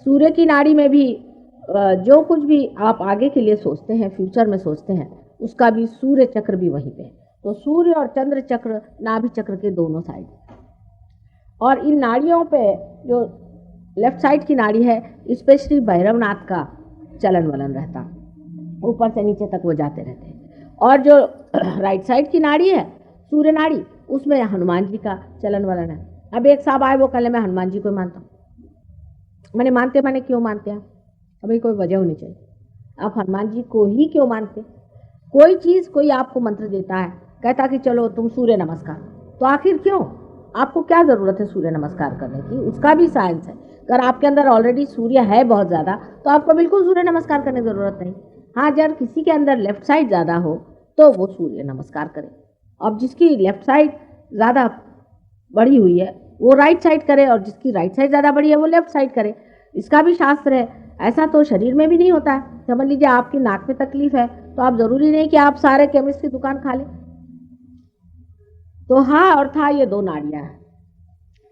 सूर्य की नाड़ी में भी जो कुछ भी आप आगे के लिए सोचते हैं, फ्यूचर में सोचते हैं, उसका भी सूर्य चक्र भी वहीं पे है। तो सूर्य और चंद्र चक्र नाभि चक्र के दोनों साइड। और इन नाड़ियों पे जो लेफ्ट साइड की नाड़ी है, इस पे श्री भैरवनाथ का चलन वलन रहता, ऊपर से नीचे तक वो जाते रहते हैं। और जो राइट साइड की नाड़ी है सूर्य नाड़ी, उसमें हनुमान जी का चलन वलन है। अब एक साहब आए, वो कहले मैं हनुमान जी को मानता हूँ। मैंने मानते, मैंने क्यों मानते हैं? अभी कोई वजह होनी चाहिए। आप हनुमान जी को ही क्यों मानते? कोई चीज़, कोई आपको मंत्र देता है, कहता कि चलो तुम सूर्य नमस्कार, तो आखिर क्यों? आपको क्या ज़रूरत है सूर्य नमस्कार करने की? उसका भी साइंस है। अगर आपके अंदर ऑलरेडी सूर्य है बहुत ज़्यादा, तो आपको बिल्कुल सूर्य नमस्कार करने की ज़रूरत नहीं। हाँ, जब किसी के अंदर लेफ्ट साइड ज़्यादा हो तो वो सूर्य नमस्कार करे। अब जिसकी लेफ्ट साइड ज़्यादा बढ़ी हुई है वो राइट साइड करे, और जिसकी राइट साइड ज़्यादा बढ़ी है वो लेफ्ट साइड करे। इसका भी शास्त्र है। ऐसा तो शरीर में भी नहीं होता है। समझ लीजिए आपकी नाक में तकलीफ है, तो आप ज़रूरी नहीं कि आप सारे केमिस्ट की दुकान खा लें। तो हाँ और था, ये दो नाड़ियाँ हैं।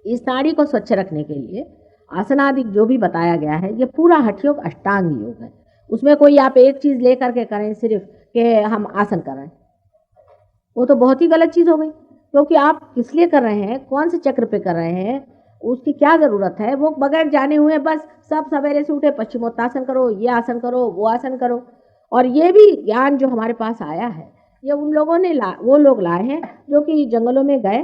इस नाड़ी को स्वच्छ रखने के लिए आसनादि जो भी बताया गया है, ये पूरा हठ योग अष्टांग योग है। उसमें कोई आप एक चीज़ लेकर के करें सिर्फ कि हम आसन कर रहे हैं, वो तो बहुत ही गलत चीज़ हो गई। क्योंकि आप किस लिए कर रहे हैं, कौन से चक्र पे कर रहे हैं, उसकी क्या ज़रूरत है, वो बगैर जाने हुए बस सब सवेरे से उठे पश्चिमोत्तासन करो, ये आसन करो, वो आसन करो। और ये भी ज्ञान जो हमारे पास आया है, ये उन लोगों ने वो लोग लाए हैं जो कि जंगलों में गए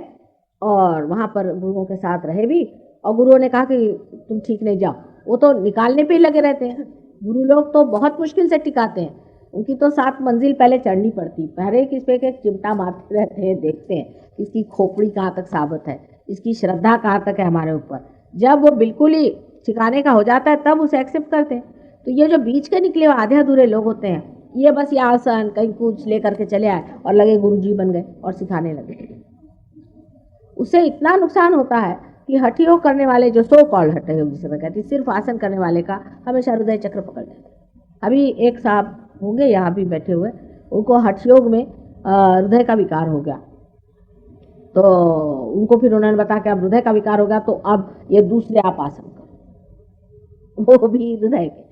और वहाँ पर गुरुओं के साथ रहे भी, और गुरुओं ने कहा कि तुम ठीक नहीं जाओ, वो तो निकालने पे ही लगे रहते हैं। गुरु लोग तो बहुत मुश्किल से टिकाते हैं, उनकी तो 7 मंजिल पहले चढ़नी पड़ती, पहले किस पे एक चिमटा मारते रहते हैं, देखते हैं इसकी खोपड़ी कहाँ तक साबित है, इसकी श्रद्धा कहाँ तक है हमारे ऊपर। जब वो बिल्कुल ही ठिकाने का हो जाता है तब उसे एक्सेप्ट करते हैं। तो ये जो बीच के निकले हुए आधे अधूरे लोग होते हैं, ये बस ये आसन कहीं कुछ ले करके चले आए और लगे गुरुजी बन गए और सिखाने लगे। उससे इतना नुकसान होता है कि हठ योग करने वाले, जो सो कॉल्ड हठ योग जिसे मैं कहती, सिर्फ आसन करने वाले का हमेशा हृदय चक्र पकड़ लेते हैं। अभी एक साहब होंगे यहाँ भी बैठे हुए, उनको हठ योग में हृदय का विकार हो गया, तो उनको फिर उन्होंने बताया कि अब हृदय का विकार हो गया तो अब ये दूसरे आप आसन करो, वो भी हृदय के।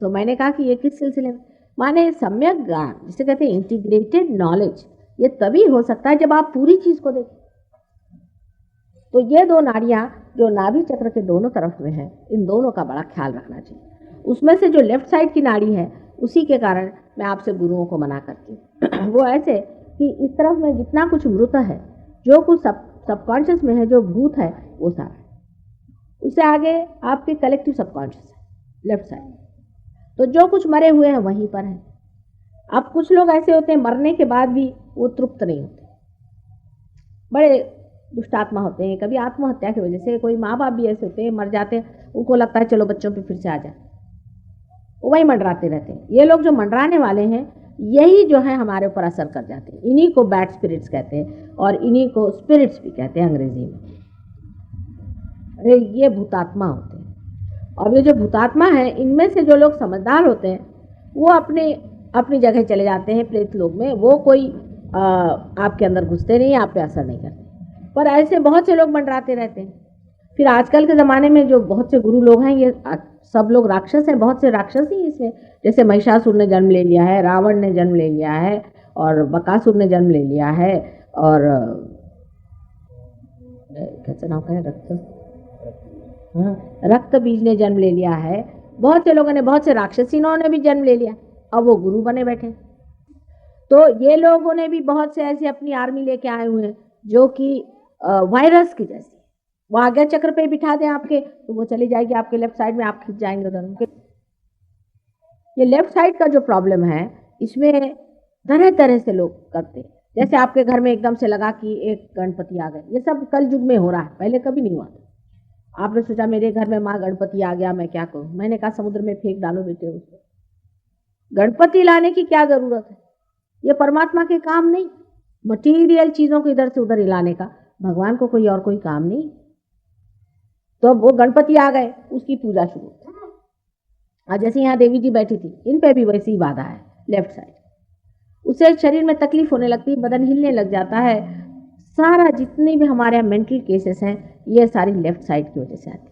तो मैंने कहा कि ये किस सिलसिले में? माने सम्यक ज्ञान, जिसे कहते हैं इंटीग्रेटेड नॉलेज, ये तभी हो सकता है जब आप पूरी चीज़ को देखें। तो ये दो नाड़ियाँ जो नाभि चक्र के दोनों तरफ में है, इन दोनों का बड़ा ख्याल रखना चाहिए। उसमें से जो लेफ्ट साइड की नाड़ी है, उसी के कारण मैं आपसे गुरुओं को मना करती हूँ। वो ऐसे कि इस तरफ में जितना कुछ मृत है, जो कुछ सबकॉन्शियस में है, जो भूत है, वो सारा है। उससे आगे आपके कलेक्टिव सबकॉन्शियस है लेफ्ट साइड। तो जो कुछ मरे हुए हैं वहीं पर है। अब कुछ लोग ऐसे होते हैं मरने के बाद भी वो तृप्त नहीं होते, बड़े दुष्टात्मा होते हैं। कभी आत्महत्या की वजह से, कोई माँ बाप भी ऐसे होते हैं मर जाते हैं, उनको लगता है चलो बच्चों पे फिर से आ जाए, वो वही मंडराते रहते हैं। ये लोग जो मंडराने वाले हैं, यही जो है हमारे ऊपर असर कर जाते हैं। इन्हीं को बैड स्पिरिट्स कहते हैं और इन्हीं को स्पिरिट्स भी कहते हैं अंग्रेजी में। अरे ये भूतात्मा होते हैं। और ये जो भूतात्मा है, इनमें से जो लोग समझदार होते हैं वो अपनी जगह चले जाते हैं प्रेत लोक में। वो कोई आपके अंदर घुसते नहीं, आप पे असर नहीं करते। पर ऐसे बहुत से लोग मंडराते रहते हैं। फिर आजकल के ज़माने में जो बहुत से गुरु लोग हैं, ये सब लोग राक्षस हैं। बहुत से राक्षस ही इसमें, जैसे महिषासुर ने जन्म ले लिया है, रावण ने जन्म ले लिया है, और बकासुर ने जन्म ले लिया है, और कैसे नाम है, रक्त बीज ने जन्म ले लिया है। बहुत से लोगों ने, बहुत से राक्षसिनों ने भी जन्म ले लिया, अब वो गुरु बने बैठे। तो ये लोगों ने भी बहुत से ऐसी अपनी आर्मी लेके आए हुए हैं जो कि वायरस की जैसी। वो आज्ञा चक्र पे बिठा दें आपके, तो वो चली जाएगी आपके लेफ्ट साइड में, आप खिंच जाएंगे उधर। ये लेफ्ट साइड का जो प्रॉब्लम है, इसमें तरह तरह से लोग करते हैं। जैसे आपके घर में एकदम से लगा कि एक गणपति आ गए, ये सब कल युग में हो रहा है, पहले कभी नहीं हुआ था। आपने सोचा मेरे घर में माँ गणपति आ गया, मैं क्या करूं? मैंने कहा समुद्र में फेंक डालो बेटे उसको। गणपति लाने की क्या जरूरत है? ये परमात्मा के काम नहीं। मटीरियल चीजों को इधर से उधर हिलाने का भगवान को कोई और कोई काम नहीं। तो अब वो गणपति आ गए, उसकी पूजा शुरू। आज जैसे यहाँ देवी जी बैठी थी, इन पे भी वैसी ही बाधा है लेफ्ट साइड। उससे शरीर में तकलीफ होने लगती है, बदन हिलने लग जाता है। सारा जितने भी हमारे यहाँ मेंटल केसेस हैं, ये सारी लेफ्ट साइड की वजह से आती है।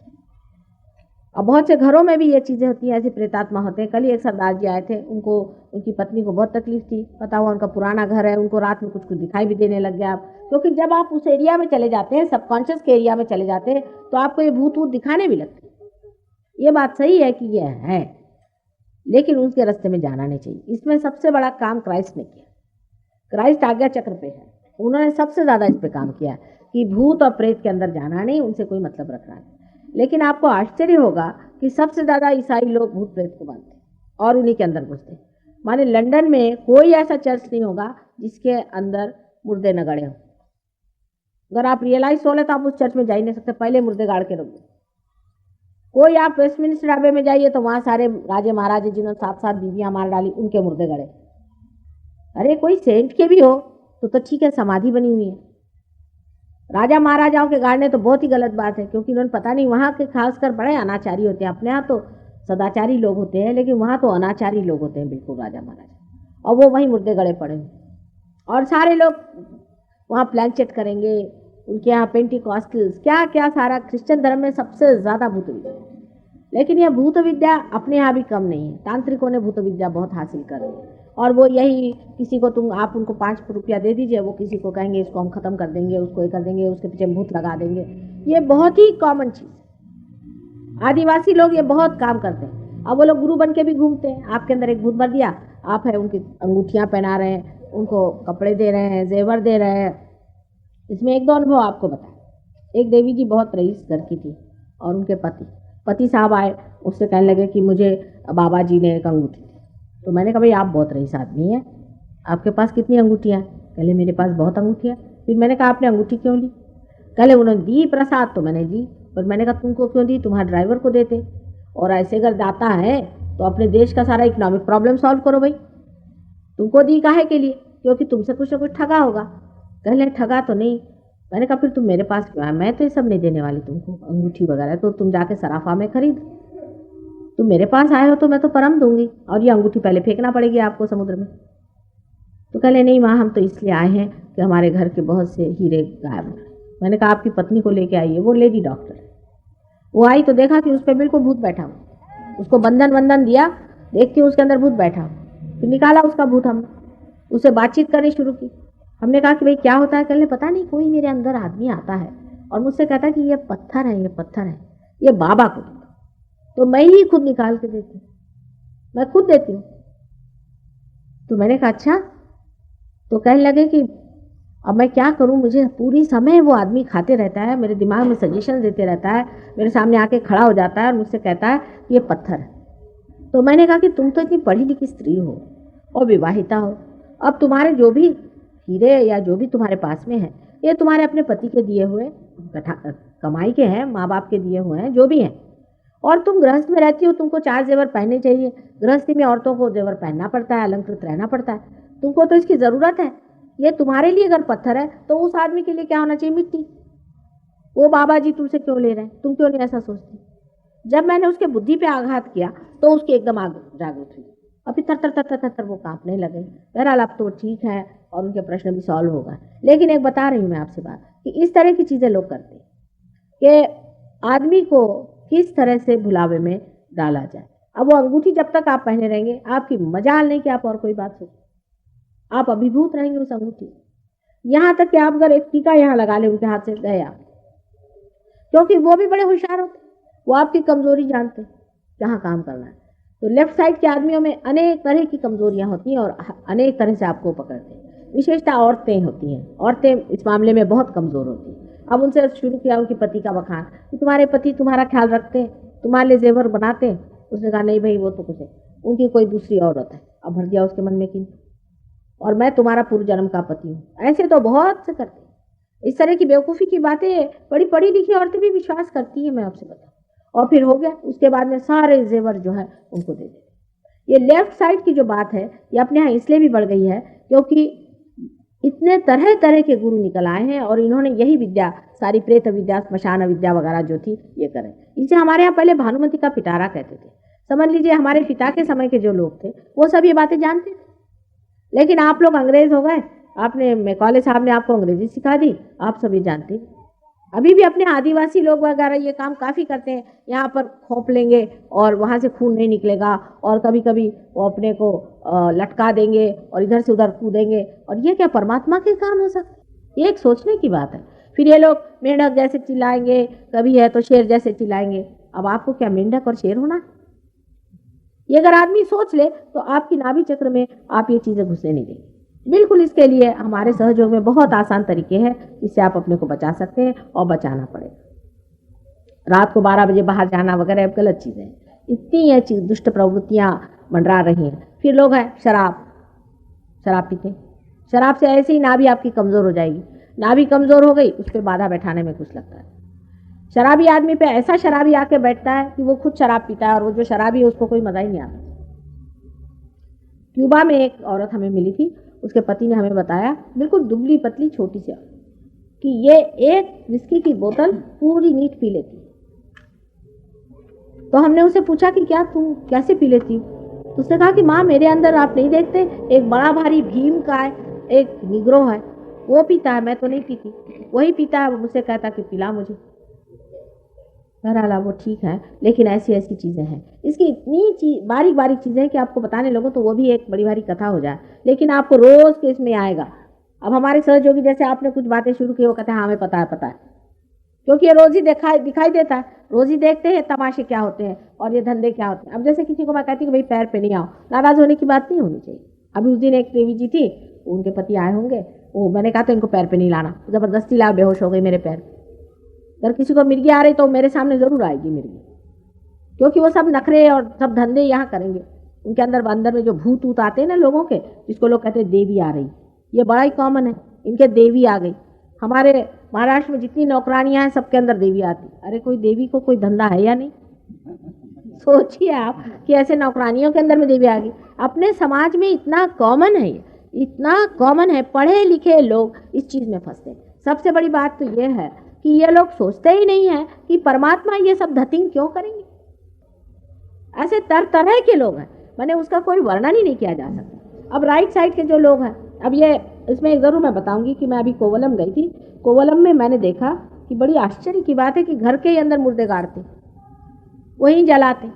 अब बहुत से घरों में भी ये चीज़ें होती हैं, ऐसे प्रेतात्मा होते हैं। कल ही एक सरदार जी आए थे, उनकी पत्नी को बहुत तकलीफ थी। पता हुआ उनका पुराना घर है, उनको रात में कुछ कुछ दिखाई भी देने लग गया। क्योंकि जब आप उस एरिया में चले जाते हैं, सबकॉन्शियस के एरिया में चले जाते हैं, तो आपको ये भूत वूत दिखाने भी लगते हैं। ये बात सही है कि ये है, लेकिन उसके रास्ते में जाना नहीं चाहिए। इसमें सबसे बड़ा काम क्राइस्ट ने किया। क्राइस्ट आज्ञा चक्र पे है, उन्होंने सबसे ज़्यादा इस पे काम किया कि भूत और प्रेत के अंदर जाना नहीं, उनसे कोई मतलब रखना नहीं। लेकिन आपको आश्चर्य होगा कि सबसे ज़्यादा ईसाई लोग भूत प्रेत को मानते हैं और उन्हीं के अंदर घुसते हैं। माने लंदन में कोई ऐसा चर्च नहीं होगा जिसके अंदर मुर्दे न गड़े हों। अगर आप रियलाइज हो ले तो आप उस चर्च में जा ही नहीं सकते, पहले मुर्दे गाड़ के रख दो। कोई आप वेस्टमिनिस्टर अबे में जाइए तो वहाँ सारे राजे महाराजे जिन्होंने 7-7 बीवियाँ मार डाली, उनके मुर्दे गड़े। अरे कोई सेंट के भी हो तो ठीक है, समाधि बनी हुई है। राजा महाराजाओं के गाड़ने तो बहुत ही गलत बात है, क्योंकि उन्होंने पता नहीं, वहाँ के खासकर बड़े अनाचारी होते हैं। अपने यहाँ तो सदाचारी लोग होते हैं, लेकिन वहाँ तो अनाचारी लोग होते हैं बिल्कुल राजा महाराजा, और वो वहीं मुर्दे गड़े पड़े हैं। और सारे लोग वहाँ प्लैंचेट करेंगे, उनके यहाँ पेंटिकॉस्टल्स क्या क्या, सारा क्रिश्चियन धर्म में सबसे ज़्यादा भूत विद्या। लेकिन यह भूत विद्या अपने यहाँ भी कम नहीं है, तांत्रिकों ने भूत विद्या बहुत हासिल कर ली। और वो यही, किसी को आप उनको 5 रुपया दे दीजिए, वो किसी को कहेंगे इसको हम ख़त्म कर देंगे, उसको ये कर देंगे, उसके पीछे भूत लगा देंगे। ये बहुत ही कॉमन चीज़। आदिवासी लोग ये बहुत काम करते हैं। अब वो लोग गुरु बन के भी घूमते हैं। आपके अंदर एक भूत भर दिया, आप है उनकी अंगूठियाँ पहना रहे हैं, उनको कपड़े दे रहे हैं, जेवर दे रहे हैं। इसमें एक दो अनुभव आपको बताएं। एक देवी जी बहुत रईस घर की थी, और उनके पति साहब आए, उससे कहने लगे कि मुझे बाबा जी ने एक अंगूठी दी। तो मैंने कहा भाई आप बहुत रईस आदमी हैं, आपके पास कितनी अंगूठियाँ? कहले मेरे पास बहुत अंगूठियाँ। फिर मैंने कहा आपने अंगूठी क्यों ली? कहले उन्होंने दी प्रसाद, तो मैंने दी। पर मैंने कहा तुमको क्यों दी? तुम्हारे ड्राइवर को देते। और ऐसे अगर दाता है तो अपने देश का सारा इकोनॉमिक प्रॉब्लम सॉल्व करो भाई। तुमको दी काहे के लिए? क्योंकि तुमसे कुछ ना कुछ ठगा होगा। कहले ठगा तो नहीं। मैंने कहा फिर तुम मेरे पास क्यों आए? मैं तो ये सब नहीं देने वाली तुमको, अंगूठी वगैरह तो तुम जाके सराफा में खरीद। तुम मेरे पास आए हो तो मैं तो परम दूंगी, और ये अंगूठी पहले फेंकना पड़ेगी आपको समुद्र में। तो कहले नहीं माँ, हम तो इसलिए आए हैं कि हमारे घर के बहुत से हीरे गायब हो गए। मैंने कहा आपकी पत्नी को लेके आइए, वो लेडी डॉक्टर है। वो आई तो देखा कि उस पर बिल्कुल भूत बैठा हुआ। उसको बंधन दिया, देखती हूँ उसके अंदर भूत बैठा हुआ। फिर निकाला उसका भूत, हमने उससे बातचीत करनी शुरू की। हमने कहा कि भाई क्या होता है? कहले पता नहीं, कोई मेरे अंदर आदमी आता है और मुझसे कहता है कि ये पत्थर है, ये पत्थर है, ये बाबा को। तो मैं ही खुद निकाल के देती हूँ, मैं खुद देती हूँ। तो मैंने कहा अच्छा। तो कहने लगे कि अब मैं क्या करूँ, मुझे पूरी समय वो आदमी खाते रहता है, मेरे दिमाग में सजेशन देते रहता है, मेरे सामने आके खड़ा हो जाता है और मुझसे कहता है ये पत्थर है। तो मैंने कहा कि तुम तो इतनी पढ़ी लिखी स्त्री हो और विवाहिता हो, अब तुम्हारे जो भी हीरे या जो भी तुम्हारे पास में है, ये तुम्हारे अपने पति के दिए हुए कमाई के हैं, माँ बाप के दिए हुए हैं, जो भी हैं। और तुम गृहस्थ में रहती हो, तुमको 4 जेवर पहनने चाहिए। गृहस्थी में औरतों को जेवर पहनना पड़ता है, अलंकृत रहना पड़ता है। तुमको तो इसकी ज़रूरत है। ये तुम्हारे लिए अगर पत्थर है तो उस आदमी के लिए क्या होना चाहिए? मिट्टी। वो बाबा जी तुमसे क्यों ले रहे हैं? तुम क्यों नहीं ऐसा सोचती? जब मैंने उसके बुद्धि पे आघात किया तो उसकी एकदम आग जागृत हुई। अभी तर तर तर तर तर तर वो कांपने लगे। बहरहाल अब तो ठीक है और उनके प्रश्न भी सॉल्व हो गए। लेकिन एक बता रही हूँ मैं आपसे बात कि इस तरह की चीज़ें लोग करते हैं कि आदमी को किस तरह से भुलावे में डाला जाए। अब वो अंगूठी जब तक आप पहने रहेंगे, आपकी मजाल नहीं कि आप और कोई बात सोचें, आप अभिभूत रहेंगे उस अंगूठी से। यहाँ तक कि आप अगर एक टीका यहाँ लगा लें उनके हाथ से, गए आप, क्योंकि वो भी बड़े होशियार होते, वो आपकी कमजोरी जानते कहाँ काम करना है। तो लेफ्ट साइड के आदमियों में अनेक तरह की कमजोरियां होती हैं और अनेक तरह से आपको पकड़ते हैं। विशेषता औरतें होती हैं, औरतें इस मामले में बहुत कमजोर होती हैं। अब उनसे शुरू किया उनके पति का बखान कि तुम्हारे पति तुम्हारा ख्याल रखते हैं, तुम्हारे लिए जेवर बनाते हैं। उसने कहा नहीं भाई, वो तो कुछ है, उनकी कोई दूसरी औरत है। अब भर दिया उसके मन में कि और मैं तुम्हारा पूर्व जन्म का पति हूँ। ऐसे तो बहुत से करते हैं। इस तरह की बेवकूफ़ी की बातें बड़ी पढ़ी लिखी औरतें भी विश्वास करती हैं, मैं आपसे बताऊँ। और फिर हो गया, उसके बाद में सारे जेवर जो है उनको दे देते। ये लेफ्ट साइड की जो बात है ये अपने यहाँ इसलिए भी बढ़ गई है क्योंकि इतने तरह तरह के गुरु निकल आए हैं और इन्होंने यही विद्या, सारी प्रेत विद्या, श्मशान विद्या वगैरह जो थी ये करें। इसे हमारे यहाँ पहले भानुमति का पिटारा कहते थे। समझ लीजिए हमारे पिता के समय के जो लोग थे वो सब ये बातें जानते थे। लेकिन आप लोग अंग्रेज हो गए, आपने कॉलेज साहब ने आपको अंग्रेजी सिखा दी, आप सभी जानते हैं। अभी भी अपने आदिवासी लोग वगैरह ये काम काफ़ी करते हैं, यहाँ पर खोप लेंगे और वहाँ से खून नहीं निकलेगा और कभी कभी वो अपने को लटका देंगे और इधर से उधर कूदेंगे। और ये क्या परमात्मा के काम हो सकते? ये एक सोचने की बात है। फिर ये लोग मेंढक जैसे चिल्लाएंगे, कभी है तो शेर जैसे चिल्लाएंगे। अब आपको क्या मेंढक और शेर होना है? ये अगर आदमी सोच ले तो आपकी नाभि चक्र में आप ये चीज़ें घुसने नहीं देंगे। बिल्कुल इसके लिए हमारे सहयोग में बहुत आसान तरीके हैं जिससे आप अपने को बचा सकते हैं और बचाना पड़ेगा। रात को 12 बजे बाहर जाना वगैरह गलत चीज़ें हैं। इतनी ये चीज दुष्ट प्रवृत्तियाँ मंडरा रही हैं। फिर लोग हैं शराब पीते। शराब से ऐसे ही नाभि आपकी कमज़ोर हो जाएगी। नाभि कमज़ोर हो गई, उस पर बाधा बैठाने में कुछ लगता है। शराबी आदमी पे ऐसा शराबी आके बैठता है कि वो खुद शराब पीता है और वो जो शराबी है उसको कोई मज़ा ही नहीं आता। क्यूबा में एक औरत हमें मिली थी, उसके पति ने हमें बताया, बिल्कुल दुबली पतली छोटी सी औरत, कि ये एक विस्की की बोतल पूरी नीट पी लेती। तो हमने उससे पूछा कि क्या तुम कैसे पी लेती हो? तो उसने कहा कि माँ मेरे अंदर आप नहीं देखते, एक बड़ा भारी भीम का है, एक निग्रो है, वो पीता है, मैं तो नहीं पीती। वही पीता है, वो मुझसे कहता कि पिला मुझे। बहरहाल वो ठीक है, लेकिन ऐसी ऐसी चीज़ें हैं। इसकी इतनी बारीक बारीक चीज़ें हैं कि आपको बताने लगो तो वो भी एक बड़ी भारी कथा हो जाए, लेकिन आपको रोज़ के इसमें आएगा। अब हमारे सहयोगी जैसे आपने कुछ बातें शुरू की, वो कहते हैं हाँ हमें पता है, क्योंकि ये रोज़ ही दिखाई देता है। रोज़ ही देखते हैं तमाशे क्या होते हैं और ये धंधे क्या होते हैं। अब जैसे किसी को मैं कहती हूँ भाई पैर पे नहीं आओ, नाराज़ होने की बात नहीं होनी चाहिए। अभी उस दिन एक देवी जी थी, उनके पति आए होंगे, वो मैंने कहा था इनको पैर पे नहीं लाना, ज़बरदस्ती ला, बेहोश हो गई मेरे पैर। अगर किसी को मिर्गी आ रही तो मेरे सामने ज़रूर आएगी मिर्गी, क्योंकि वो सब नखरे और सब धंधे यहाँ करेंगे। उनके अंदर में जो भूत ऊत आते हैं ना लोगों के, जिसको लोग कहते हैं देवी आ रही, ये बड़ा ही कॉमन है। इनके देवी आ गई। हमारे महाराष्ट्र में जितनी नौकरानियां हैं सबके अंदर देवी आती। अरे कोई देवी को कोई धंधा है या नहीं? सोचिए आप कि ऐसे नौकरानियों के अंदर में देवी आ गई। अपने समाज में इतना कॉमन है, इतना कॉमन है। पढ़े लिखे लोग इस चीज़ में फंसते हैं। सबसे बड़ी बात तो ये है कि ये लोग सोचते ही नहीं है कि परमात्मा ये सब धतिंग क्यों करेंगे। ऐसे तरह के लोग हैं, मैंने उसका कोई वर्णन ही नहीं किया जा सकता। अब राइट साइड के जो लोग हैं, अब ये इसमें ज़रूर मैं बताऊंगी कि मैं अभी कोवलम गई थी। कोवलम में मैंने देखा कि बड़ी आश्चर्य की बात है कि घर के ही अंदर मुर्दे गाड़ते, वहीं जलाते।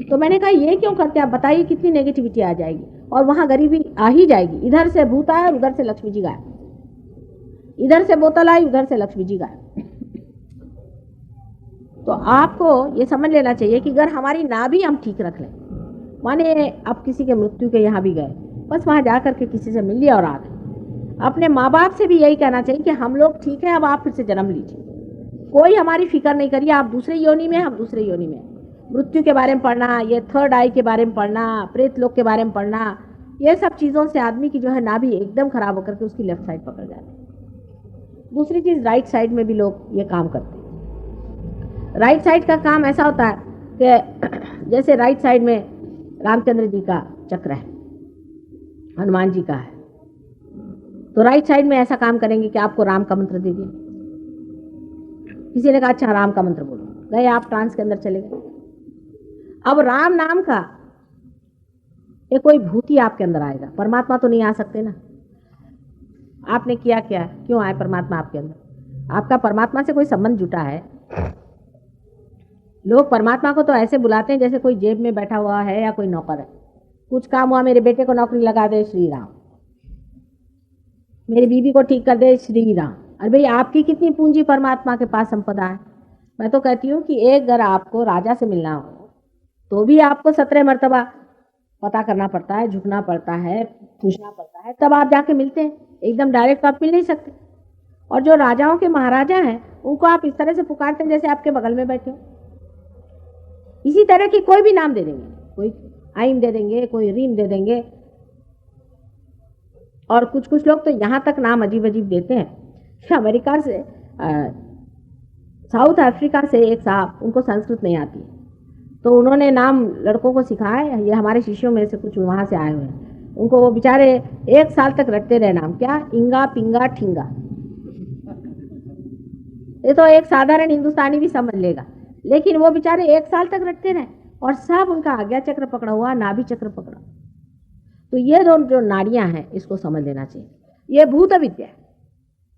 तो मैंने कहा ये क्यों करते? आप बताइए, कितनी नेगेटिविटी आ जाएगी और वहाँ गरीबी आ ही जाएगी। इधर से भूत आया और उधर से लक्ष्मी जी गायब, इधर से बोतल आई उधर से लक्ष्मी जी गायब। तो आपको ये समझ लेना चाहिए कि अगर हमारी नाभि हम ठीक रख लें, माने आप किसी के मृत्यु के यहाँ भी गए, बस वहाँ जा कर के किसी से मिल लिया और आ गए। अपने माँ बाप से भी यही कहना चाहिए कि हम लोग ठीक है, अब आप फिर से जन्म लीजिए। कोई हमारी फिक्र नहीं करिए, आप दूसरे योनि में, हम दूसरे योनि में। मृत्यु के बारे में पढ़ना, ये थर्ड आई के बारे में पढ़ना, प्रेत लोक के बारे में पढ़ना, ये सब चीज़ों से आदमी की जो है नाभि एकदम खराब होकर के उसकी लेफ्ट साइड पकड़ जाती है। दूसरी चीज़, राइट साइड में भी लोग ये काम करते हैं। राइट साइड का काम ऐसा होता है कि जैसे राइट साइड में रामचंद्र जी का चक्र है, हनुमान जी का है, तो राइट साइड में ऐसा काम करेंगे कि आपको राम का मंत्र दे दिया। किसी ने कहा अच्छा राम का मंत्र बोलो, गए आप ट्रांस के अंदर चले गए। अब राम नाम का ये कोई भूत ही आपके अंदर आएगा, परमात्मा तो नहीं आ सकते ना। आपने किया क्या, क्यों आए परमात्मा आपके अंदर? आपका परमात्मा से कोई संबंध जुटा है। लोग परमात्मा को तो ऐसे बुलाते हैं जैसे कोई जेब में बैठा हुआ है या कोई नौकर है। कुछ काम हुआ, मेरे बेटे को नौकरी लगा दे, श्री राम। मेरी बीवी को ठीक कर दे, श्री राम। अरे भाई, आपकी कितनी पूंजी परमात्मा के पास संपदा है। मैं तो कहती हूँ कि एक अगर आपको राजा से मिलना हो तो भी आपको 17 मर्तबा पता करना पड़ता है, झुकना पड़ता है, पूछना पड़ता है, तब आप जाके मिलते हैं। एकदम डायरेक्ट आप मिल नहीं सकते। और जो राजाओं के महाराजा हैं उनको आप इस तरह से पुकारते हैं जैसे आपके बगल में बैठे हो। इसी तरह की कोई भी नाम दे देंगे, कोई आइम दे देंगे, कोई रीम दे देंगे। और कुछ कुछ लोग तो यहाँ तक नाम अजीब अजीब देते हैं कि अमेरिका से साउथ अफ्रीका से एक साहब, उनको संस्कृत नहीं आती, तो उन्होंने नाम लड़कों को सिखाया। ये हमारे शिष्यों में से कुछ वहाँ से आए हुए हैं, उनको वो बेचारे 1 साल तक रटते रहे नाम। क्या? इंगा पिंगा ठिंगा। ये तो एक साधारण हिंदुस्तानी भी समझ लेगा, लेकिन वो बेचारे 1 साल तक रटते रहे और सब उनका आज्ञा चक्र पकड़ा हुआ, नाभि चक्र पकड़ा। तो ये दोनों जो नाड़ियां हैं इसको समझ लेना चाहिए। ये भूत विद्या है।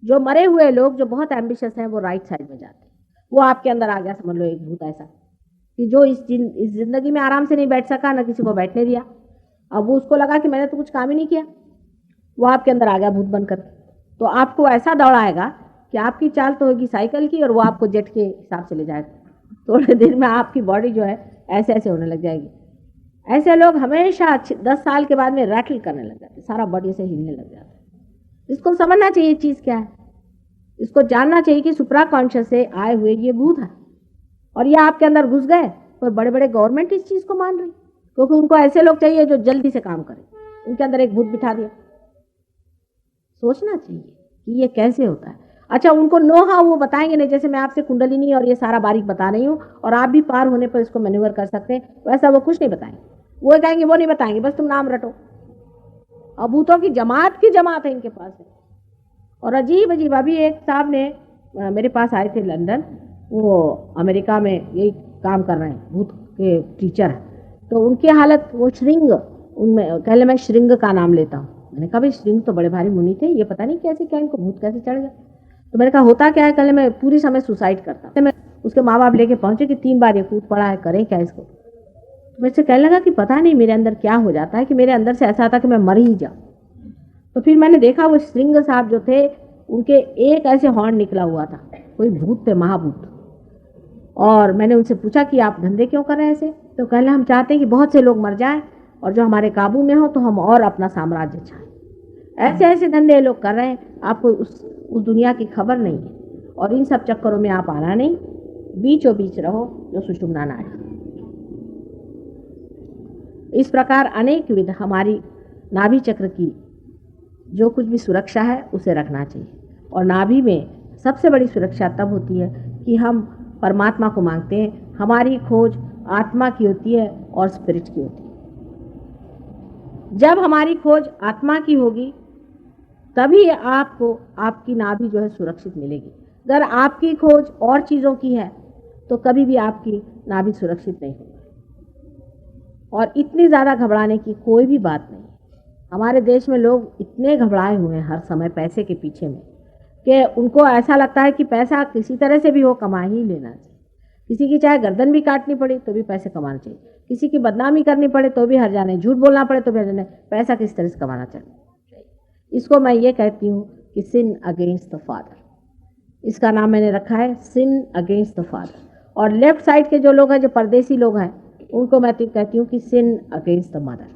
जो मरे हुए लोग जो बहुत एम्बिशियस हैं वो राइट साइड में जाते हैं। वो आपके अंदर आ गया, समझ लो एक भूत ऐसा कि जो इस जिंदगी में आराम से नहीं बैठ सका, ना किसी को बैठने दिया। अब वो उसको लगा कि मैंने तो कुछ काम ही नहीं किया, वो आपके अंदर आ गया भूत बनकर। तो आपको ऐसा दौड़ाएगा कि आपकी चाल तो होगी साइकिल की और वो आपको जेट के हिसाब से ले जाएगा। थोड़े देर में आपकी बॉडी जो है ऐसे ऐसे होने लग जाएगी। ऐसे लोग हमेशा 10 साल के बाद में रैटल करने लग जाते, सारा बॉडी से हिलने लग जाता है। इसको समझना चाहिए चीज़ क्या है, इसको जानना चाहिए कि सुप्रा कॉन्शियस से आए हुए ये भूत है और ये आपके अंदर घुस गए। और बड़े बड़े गवर्नमेंट इस चीज़ को मान रही, क्योंकि उनको ऐसे लोग चाहिए जो जल्दी से काम करें। उनके अंदर एक भूत बिठा दिया। सोचना चाहिए कि ये कैसे होता है। अच्छा, उनको नो हाउ वो बताएंगे नहीं। जैसे मैं आपसे कुंडलिनी और ये सारा बारीक बता रही हूँ और आप भी पार होने पर इसको मैन्यूवर कर सकते हैं, वैसा वो कुछ नहीं बताएंगे। वो कहेंगे, वो नहीं बताएंगे, बस तुम नाम रटो। और भूतों की जमात है इनके पास है। और अजीब अजीब, अभी एक साहब ने मेरे पास आए थे लंदन, वो अमेरिका में यही काम कर रहे हैं, भूत के टीचर हैं। तो उनकी हालत, वो श्रृंग, उनमें पहले मैं श्रृंग का नाम लेता हूँ। मैंने कहा भाई श्रृंग तो बड़े भारी मुनि थे, ये पता नहीं कैसे क्या इनको भूत कैसे चढ़ गया। तो मैंने कहा होता क्या है, कल मैं पूरी समय सुसाइड करता। मैं उसके माँ बाप लेके पहुंचे कि 3 बार ये कूद पड़ा है, करें क्या इसको। तो मेरे से कहने लगा कि पता नहीं मेरे अंदर क्या हो जाता है कि मेरे अंदर से ऐसा आता कि मैं मर ही जाऊँ। तो फिर मैंने देखा वो श्रृंग साहब जो थे उनके एक ऐसे हॉर्न निकला हुआ था, कोई भूत थे, महाभूत। और मैंने उनसे पूछा कि आप धंधे क्यों कर रहे हैं ऐसे। तो कहने हम चाहते हैं कि बहुत से लोग मर जाएं और जो हमारे काबू में हो तो हम और अपना साम्राज्य छाएं। ऐसे ऐसे धंधे लोग कर रहे हैं, आपको उस दुनिया की खबर नहीं है और इन सब चक्करों में आप आना नहीं, बीचों बीच रहो जो सुषुम्ना नाड़ी। इस प्रकार अनेक विध हमारी नाभि चक्र की जो कुछ भी सुरक्षा है उसे रखना चाहिए। और नाभि में सबसे बड़ी सुरक्षा तब होती है कि हम परमात्मा को मांगते हैं। हमारी खोज आत्मा की होती है और स्पिरिट की होती है। जब हमारी खोज आत्मा की होगी तभी आपको आपकी नाभि जो है सुरक्षित मिलेगी। अगर आपकी खोज और चीज़ों की है तो कभी भी आपकी नाभि सुरक्षित नहीं होगी। और इतनी ज़्यादा घबराने की कोई भी बात नहीं। हमारे देश में लोग इतने घबराए हुए हैं हर समय पैसे के पीछे में कि उनको ऐसा लगता है कि पैसा किसी तरह से भी हो कमा ही लेना चाहिए। किसी की चाहे गर्दन भी काटनी पड़े तो भी पैसे कमाना चाहिए, किसी की बदनामी करनी पड़े तो भी हर जाने, झूठ बोलना पड़े तो भी हर जाने, पैसा किस तरह से कमाना चाहिए। इसको मैं ये कहती हूँ कि सिन अगेंस्ट द फादर। इसका नाम मैंने रखा है सिन अगेंस्ट द फादर। और लेफ्ट साइड के जो लोग हैं, जो परदेसी लोग हैं, उनको मैं कहती हूँ कि सिन अगेंस्ट द मदर।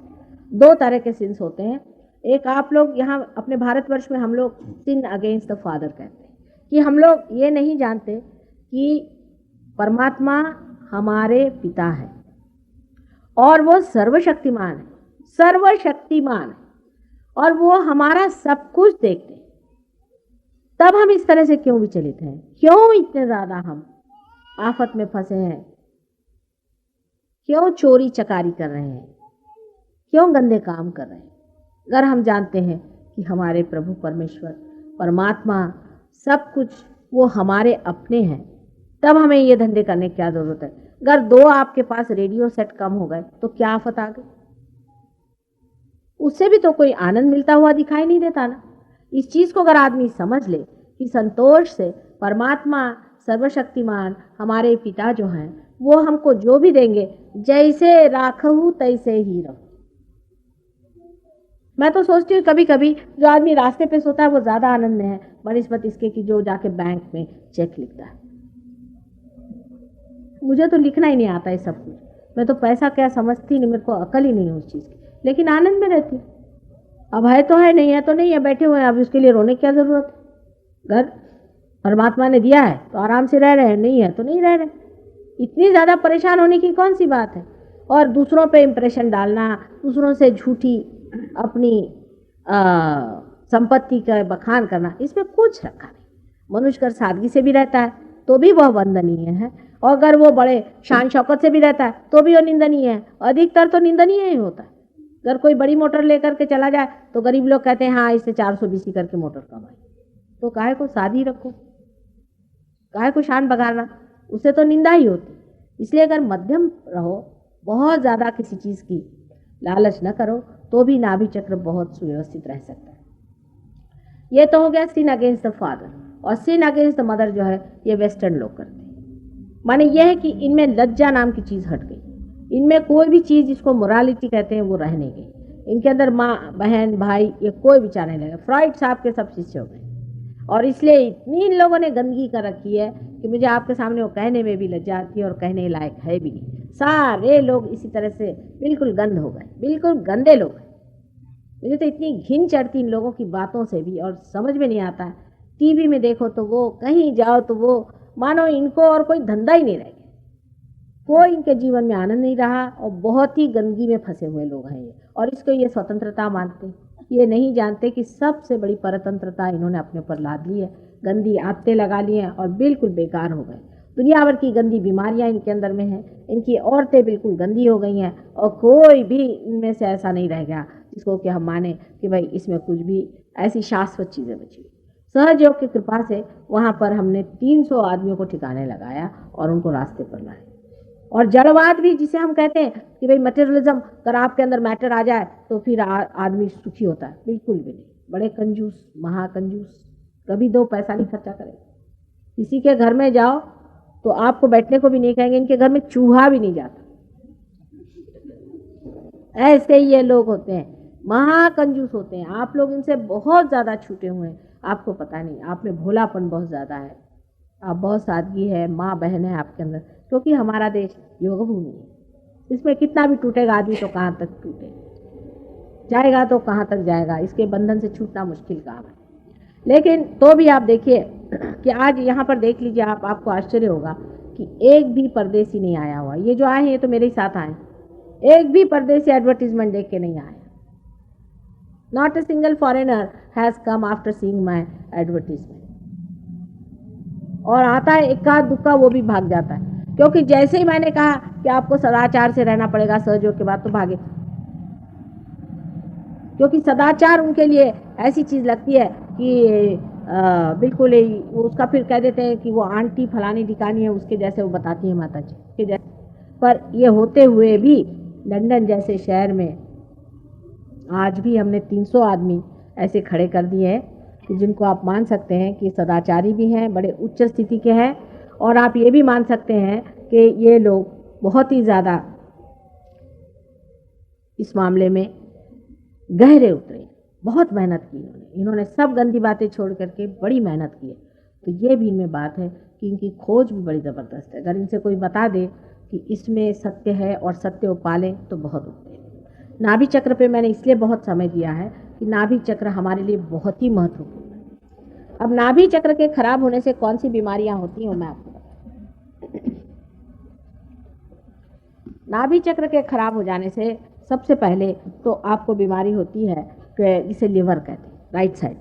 2 तरह के सिंस होते हैं। एक आप लोग यहाँ अपने भारतवर्ष में हम लोग सिन अगेंस्ट द फादर कहते हैं कि हम लोग ये नहीं जानते कि परमात्मा हमारे पिता है और वो सर्वशक्तिमान है, सर्वशक्तिमान है और वो हमारा सब कुछ देखते हैं। तब हम इस तरह से क्यों विचलित हैं, क्यों इतने ज़्यादा हम आफत में फंसे हैं, क्यों चोरी चकारी कर रहे हैं, क्यों गंदे काम कर रहे हैं। अगर हम जानते हैं कि हमारे प्रभु परमेश्वर परमात्मा सब कुछ वो हमारे अपने हैं, तब हमें ये धंधे करने की क्या जरूरत है। अगर 2 आपके पास रेडियो सेट कम हो गए तो क्या आफत आ गई, उससे भी तो कोई आनंद मिलता हुआ दिखाई नहीं देता ना। इस चीज को अगर आदमी समझ ले कि संतोष से परमात्मा सर्वशक्तिमान हमारे पिता जो हैं वो हमको जो भी देंगे, जैसे राखहू तैसे ही रहो। मैं तो सोचती हूँ कभी कभी जो आदमी रास्ते पे सोता है वो ज्यादा आनंद में है बनिस्बत इसके कि जो जाके बैंक में चेक लिखता है। मुझे तो लिखना ही नहीं आता है सब कुछ, मैं तो पैसा क्या समझती नहीं, मेरे को अकल ही नहीं है उस चीज़ की, लेकिन आनंद में रहती। अब है तो है, नहीं है तो नहीं है, बैठे हुए हैं, अब उसके लिए रोने की क्या जरूरत है। घर परमात्मा ने दिया है तो आराम से रह रहे हैं, नहीं है तो नहीं रह रहे। इतनी ज़्यादा परेशान होने की कौन सी बात है। और दूसरों पे इम्प्रेशन डालना, दूसरों से झूठी अपनी संपत्ति का बखान करना, इसमें कुछ रखा नहीं। मनुष्य अगर सादगी से भी रहता है तो भी वह वंदनीय है, और अगर वो बड़े शान शौकत से भी रहता है तो भी वो निंदनीय है। अधिकतर तो निंदनीय ही होता है। अगर कोई बड़ी मोटर लेकर के चला जाए तो गरीब लोग कहते हैं हाँ इससे 420 करके मोटर कमाई, तो काहे को सादी रखो, काहे को शान बघारना, उससे तो निंदा ही होती। इसलिए अगर मध्यम रहो, बहुत ज़्यादा किसी चीज़ की लालच न करो, तो भी नाभि चक्र बहुत सुव्यवस्थित रह सकता है। ये तो हो गया सिन अगेंस्ट द फादर, और सिन अगेंस्ट द मदर जो है ये वेस्टर्न लोग करते हैं। माने यह है कि इनमें लज्जा नाम की चीज़ हट गई, इनमें कोई भी चीज़ जिसको मोरालिटी कहते हैं वो रह नहीं गई। इनके अंदर माँ बहन भाई ये कोई विचार नहीं लगा। फ्रॉइड साहब के सब शिष्य हो गए, और इसलिए इतनी इन लोगों ने गंदगी कर रखी है कि मुझे आपके सामने वो कहने में भी लज्जा आती है और कहने लायक है भी नहीं। सारे लोग इसी तरह से बिल्कुल गंद हो गए, बिल्कुल गंदे लोग हैं। मुझे तो इतनी घिन चढ़ती इन लोगों की बातों से भी, और समझ में नहीं आता है। टीवी में देखो तो वो, कहीं जाओ तो वो, मानो इनको और कोई धंधा ही नहीं रह गया, कोई इनके जीवन में आनंद नहीं रहा, और बहुत ही गंदगी में फंसे हुए लोग हैं ये। और इसको ये स्वतंत्रता मानते, ये नहीं जानते कि सबसे बड़ी परतंत्रता इन्होंने अपने ऊपर लाद ली है। गंदी आदतें लगा ली हैं और बिल्कुल बेकार हो गए। दुनिया भर की गंदी बीमारियां इनके अंदर में हैं, इनकी औरतें बिल्कुल गंदी हो गई हैं, और कोई भी इनमें से ऐसा नहीं रह गया जिसको कि हम माने कि भाई इसमें कुछ भी ऐसी शाश्वत चीज़ें बची। सहयोग की कृपा से वहाँ पर हमने 300 आदमियों को ठिकाने लगाया और उनको रास्ते पर लाए। और जड़वाद भी जिसे हम कहते हैं कि भाई मटेरियलिज्म, अगर आपके अंदर मैटर आ जाए तो फिर आदमी सुखी होता है, बिल्कुल भी नहीं। बड़े कंजूस, महाकंजूस, कभी 2 पैसा नहीं खर्चा करेगा। किसी के घर में जाओ तो आपको बैठने को भी नहीं कहेंगे, इनके घर में चूहा भी नहीं जाता। ऐसे ही ये लोग होते हैं, महाकंजूस होते हैं। आप लोग इनसे बहुत ज़्यादा छूटे हुए हैं, आपको पता नहीं। आप में भोलापन बहुत ज़्यादा है, आप बहुत सादगी है, माँ बहन है आपके अंदर, क्योंकि हमारा देश योग भूमि है। इसमें कितना भी टूटेगा आदमी तो कहाँ तक टूटे जाएगा, तो कहाँ तक जाएगा, इसके बंधन से छूटना मुश्किल काम है। लेकिन तो भी आप देखिए कि आज यहाँ पर देख लीजिए आप, आपको आश्चर्य होगा कि एक भी परदेसी नहीं आया हुआ। ये जो आए हैं ये तो मेरे ही साथ आए, एक भी परदेसी एडवर्टीजमेंट देख के नहीं आया। Not a single foreigner has come after seeing my advertisement. और आता है इक्का दुक्का, वो भी भाग जाता है, क्योंकि जैसे ही मैंने कहा कि आपको सदाचार से रहना पड़ेगा सहयोग के बाद, तो भागे। क्योंकि सदाचार उनके लिए ऐसी चीज़ लगती है कि बिल्कुल ही उसका फिर कह देते हैं कि वो आंटी फलानी ठिकानी है, उसके जैसे वो बताती है माता जी के जैसे। पर ये होते हुए भी लंदन जैसे शहर में आज भी हमने 300 आदमी ऐसे खड़े कर दिए हैं कि जिनको आप मान सकते हैं कि सदाचारी भी हैं, बड़े उच्च स्थिति के हैं, और आप ये भी मान सकते हैं कि ये लोग बहुत ही ज़्यादा इस मामले में गहरे उतरे, बहुत मेहनत की इन्होंने सब गंदी बातें छोड़ करके बड़ी मेहनत की है। तो ये भी इनमें बात है कि इनकी खोज भी बड़ी ज़बरदस्त है। अगर इनसे कोई बता दे कि इसमें सत्य है और सत्य उपालें तो बहुत उठते हैं। नाभि चक्र पे मैंने इसलिए बहुत समय दिया है कि नाभि चक्र हमारे लिए बहुत ही महत्वपूर्ण है। अब नाभि चक्र के खराब होने से कौन सी बीमारियां होती हैं मैं आपको बताऊं। नाभि चक्र के खराब हो जाने से सबसे पहले तो आपको बीमारी होती है कि जिसे लिवर कहते हैं, राइट साइड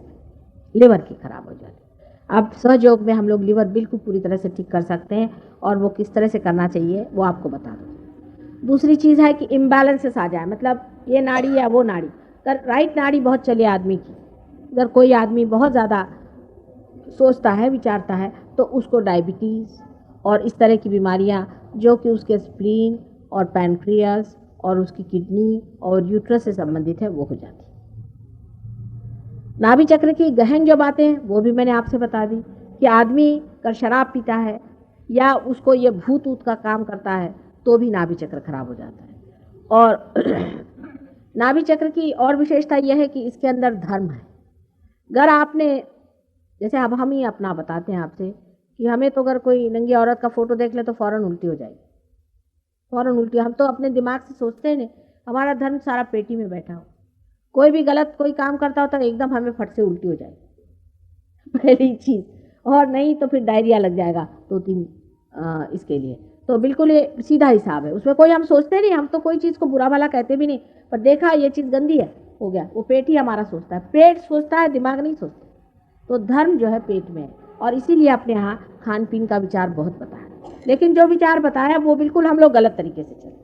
लिवर की खराब हो जाती है। अब सहयोग में हम लोग लिवर बिल्कुल पूरी तरह से ठीक कर सकते हैं, और वो किस तरह से करना चाहिए वो आपको बता दूँ। दूसरी चीज़ है कि इम्बैलेंसेस आ जाए, मतलब ये नाड़ी या वो नाड़ी, अगर राइट नाड़ी बहुत चले आदमी की, अगर कोई आदमी बहुत ज़्यादा सोचता है विचारता है तो उसको डायबिटीज़ और इस तरह की बीमारियां जो कि उसके स्प्लीन और पैनक्रियास और उसकी किडनी और यूट्रस से संबंधित है वो हो जाती है। नाभि चक्र की गहन जो बातें हैं वो भी मैंने आपसे बता दी कि आदमी अगर शराब पीता है या उसको ये भूत ऊत का काम करता है तो भी नाभि चक्र खराब हो जाता है। और नाभि चक्र की और विशेषता यह है कि इसके अंदर धर्म है। अगर आपने, जैसे अब हम ही अपना बताते हैं आपसे कि हमें तो अगर कोई नंगी औरत का फोटो देख ले तो फौरन उल्टी हो जाएगी, फौरन उल्टी। हम तो अपने दिमाग से सोचते हैं नहीं, हमारा धर्म सारा पेटी में बैठा हो। कोई भी गलत कोई काम करता होता है एकदम हमें फट से उल्टी हो जाएगी पहली चीज़, और नहीं तो फिर डायरिया लग जाएगा 2-3 इसके लिए। तो बिल्कुल ये सीधा हिसाब है, उसमें कोई हम सोचते नहीं, हम तो कोई चीज़ को बुरा भला कहते भी नहीं, पर देखा ये चीज़ गंदी है हो गया, वो पेट ही हमारा सोचता है, पेट सोचता है दिमाग नहीं सोचता। तो धर्म जो है पेट में है, और इसीलिए अपने यहाँ खान पीन का विचार बहुत बताया। लेकिन जो विचार बताया वो बिल्कुल हम लोग गलत तरीके से चलते हैं।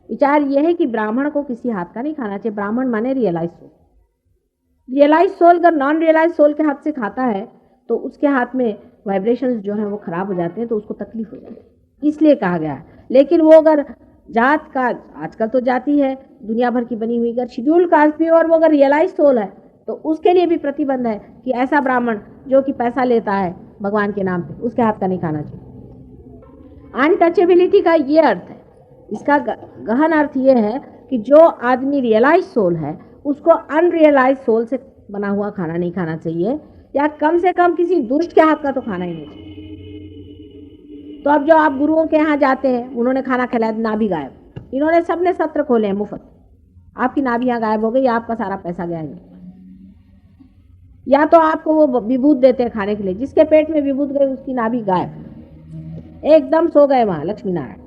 विचार यह है कि ब्राह्मण को किसी हाथ का नहीं खाना चाहिए। ब्राह्मण माने रियलाइज सोल। रियलाइज सोल अगर नॉन रियलाइज सोल के हाथ से खाता है तो उसके हाथ में वाइब्रेशंस जो हैं वो खराब हो जाते हैं, तो उसको तकलीफ हो जाती है, इसलिए कहा गया है। लेकिन वो अगर जात का, आजकल तो जाति है दुनिया भर की बनी हुई, अगर शेड्यूल कास्ट भी और वो अगर रियलाइज सोल है तो उसके लिए भी प्रतिबंध है कि ऐसा ब्राह्मण जो कि पैसा लेता है भगवान के नाम पे, उसके हाथ का नहीं खाना चाहिए। अनटचेबिलिटी का ये अर्थ है, इसका गहन अर्थ ये है कि जो आदमी रियलाइज सोल है उसको अनरियलाइज सोल से बना हुआ खाना नहीं खाना चाहिए, या कम से कम किसी दुष्ट के हाथ का तो खाना ही नहीं चाहिए। तो अब जो आप गुरुओं के यहाँ जाते हैं, उन्होंने खाना खिलाया, नाभि गायब, इन्होंने सबने सत्र खोले हैं मुफ्त, आपकी नाभि यहाँ गायब हो गई, आपका सारा पैसा गया है। या तो आपको वो विभूत देते हैं खाने के लिए, जिसके पेट में विभूत गई उसकी नाभि गायब, एकदम सो गए वहां लक्ष्मी नारायण।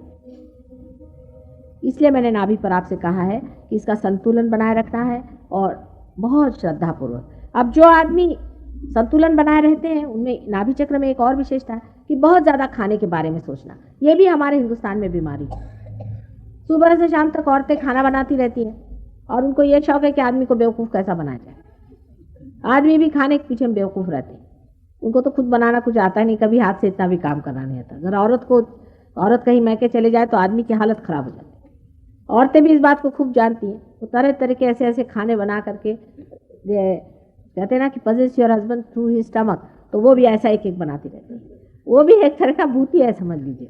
इसलिए मैंने नाभि पर आपसे कहा है कि इसका संतुलन बनाए रखना है, और बहुत श्रद्धापूर्वक। अब जो आदमी संतुलन बनाए रहते हैं उनमें नाभि चक्र में एक और विशेषता है कि बहुत ज़्यादा खाने के बारे में सोचना, ये भी हमारे हिंदुस्तान में बीमारी है। सुबह से शाम तक औरतें खाना बनाती रहती हैं और उनको ये शौक है कि आदमी को बेवकूफ़ कैसा बनाया जाए। आदमी भी खाने के पीछे में बेवकूफ़ रहते हैं, उनको तो खुद बनाना कुछ आता नहीं, कभी हाथ से इतना भी काम करना नहीं आता। अगर औरत कहीं मैके चले जाए तो आदमी की हालत ख़राब हो जाती है। औरतें भी इस बात को खूब जानती हैं, वो तरह तरह के ऐसे ऐसे खाने बना करके, कहते हैं ना कि possess your husband through his stomach, तो वो भी ऐसा एक एक बनाती रहती है। वो भी एक तरह का भूती है समझ लीजिए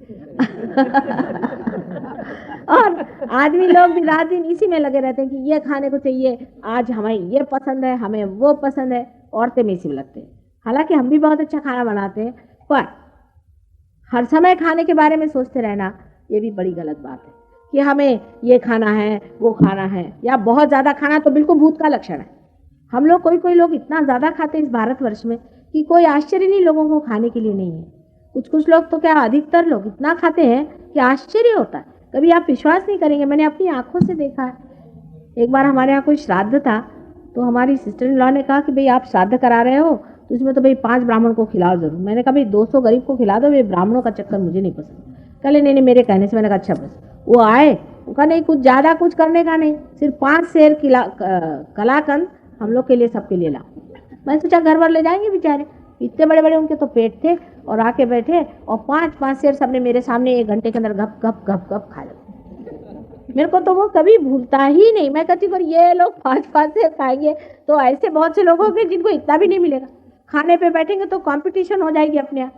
और आदमी लोग भी रात दिन इसी में लगे रहते हैं कि ये खाने को चाहिए, आज हमें ये पसंद है, हमें वो पसंद है। औरतें में इसी में लगते हैं। हालांकि हम भी बहुत अच्छा खाना बनाते हैं, पर हर समय खाने के बारे में सोचते रहना ये भी बड़ी गलत बात है कि हमें ये खाना है वो खाना है, या बहुत ज़्यादा खाना तो बिल्कुल भूत का लक्षण है। हम लोग कोई लोग इतना ज़्यादा खाते हैं इस भारतवर्ष में कि कोई आश्चर्य नहीं लोगों को खाने के लिए नहीं है। कुछ लोग तो क्या, अधिकतर लोग इतना खाते हैं कि आश्चर्य होता है। कभी आप विश्वास नहीं करेंगे, मैंने अपनी आंखों से देखा है। एक बार हमारे यहाँ कोई श्राद्ध था तो हमारी सिस्टर इन लॉ ने कहा कि भाई आप श्राद्ध करा रहे हो तो इसमें तो भाई 5 ब्राह्मण को खिलाओ जरूर। मैंने कहा भाई 200 गरीब को खिला दो, भाई ब्राह्मणों का चक्कर मुझे नहीं पसंद। कहले नहीं मेरे कहने से। मैंने कहा अच्छा बस। वो आए, वो कहा नहीं कुछ ज़्यादा कुछ करने का नहीं, सिर्फ 5 शेर कलाकंद हम लोग के लिए सबके लिए लाओ। मैंने सोचा घर भर ले जाएंगे बेचारे, इतने बड़े बड़े उनके तो पेट थे, और आके बैठे और 5 शेर सबने मेरे सामने 1 घंटे के अंदर गप गप गप गप खा लिया। मेरे को तो वो कभी भूलता ही नहीं। मैं कहती पर ये लोग 5 शेर खाएंगे तो ऐसे बहुत से लोग होंगे जिनको इतना भी नहीं मिलेगा। खाने पे बैठेंगे तो कंपटीशन हो जाएगी अपने यहाँ।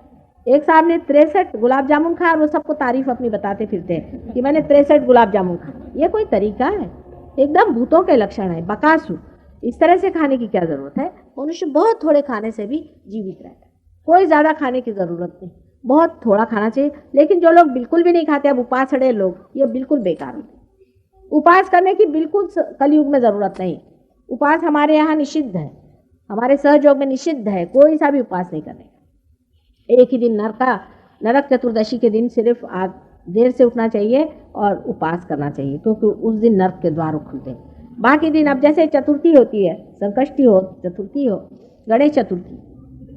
एक साहब ने 63 गुलाब जामुन खाया और वो सबको तारीफ अपनी बताते फिरते हैं कि मैंने 63 गुलाब जामुन खाया। ये कोई तरीका है? एकदम भूतों के लक्षण है, बकासु। इस तरह से खाने की क्या जरूरत है? मनुष्य बहुत थोड़े खाने से भी जीवित रहता है, कोई ज्यादा खाने की जरूरत नहीं, बहुत थोड़ा खाना चाहिए। लेकिन जो लोग बिल्कुल भी नहीं खाते, अब उपासड़े लोग, ये बिल्कुल बेकार होते हैं। उपास करने की बिल्कुल कलयुग में जरूरत नहीं। उपास हमारे यहाँ निषिद्ध है, हमारे सहयोग में निषिद्ध है, कोई सा भी उपास नहीं करने का। एक ही दिन नरक चतुर्दशी के दिन सिर्फ देर से उठना चाहिए और उपास करना चाहिए, क्योंकि उस दिन नरक के द्वार खुलते हैं। बाकी दिन अब जैसे चतुर्थी होती है, संकष्टी हो, चतुर्थी हो, गणेश चतुर्थी,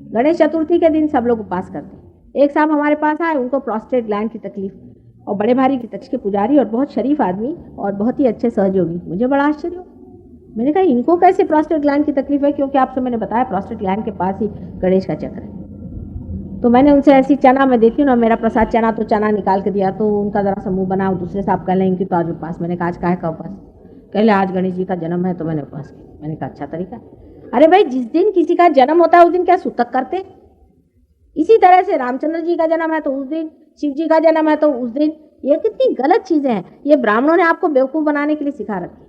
गणेश चतुर्थी के दिन सब लोग उपवास करते हैं। एक साहब हमारे पास आए, उनको प्रोस्टेट ग्लैंड की तकलीफ और बड़े भारी तक्ष के पुजारी और बहुत शरीफ आदमी और बहुत ही अच्छे सहयोगी। मुझे बड़ा आश्चर्य हुआ। मैंने कहा इनको कैसे प्रोस्टेट ग्लैंड की तकलीफ है, क्योंकि आपसे मैंने बताया प्रोस्टेट ग्लैंड के पास ही गणेश का चक्र है। तो मैंने उनसे ऐसी चना में देखी ना, मेरा प्रसाद चना, तो चना निकाल के दिया, तो उनका जरा सा मुंह बना। दूसरे साहब कह लेंगे तो आज उपवास। मैंने कहा आज काहे का उपवास? कह ले आज गणेश जी का जन्म है तो मैंने उपवास किया। मैंने कहा अच्छा तरीका। अरे भाई, जिस दिन किसी का जन्म होता है उस दिन क्या सूतक करते? इसी तरह से रामचंद्र जी का जन्म है तो उस दिन, शिव जी का जन्म है तो उस दिन। ये कितनी गलत चीजें हैं। ये ब्राह्मणों ने आपको बेवकूफ बनाने के लिए सिखा रखी है।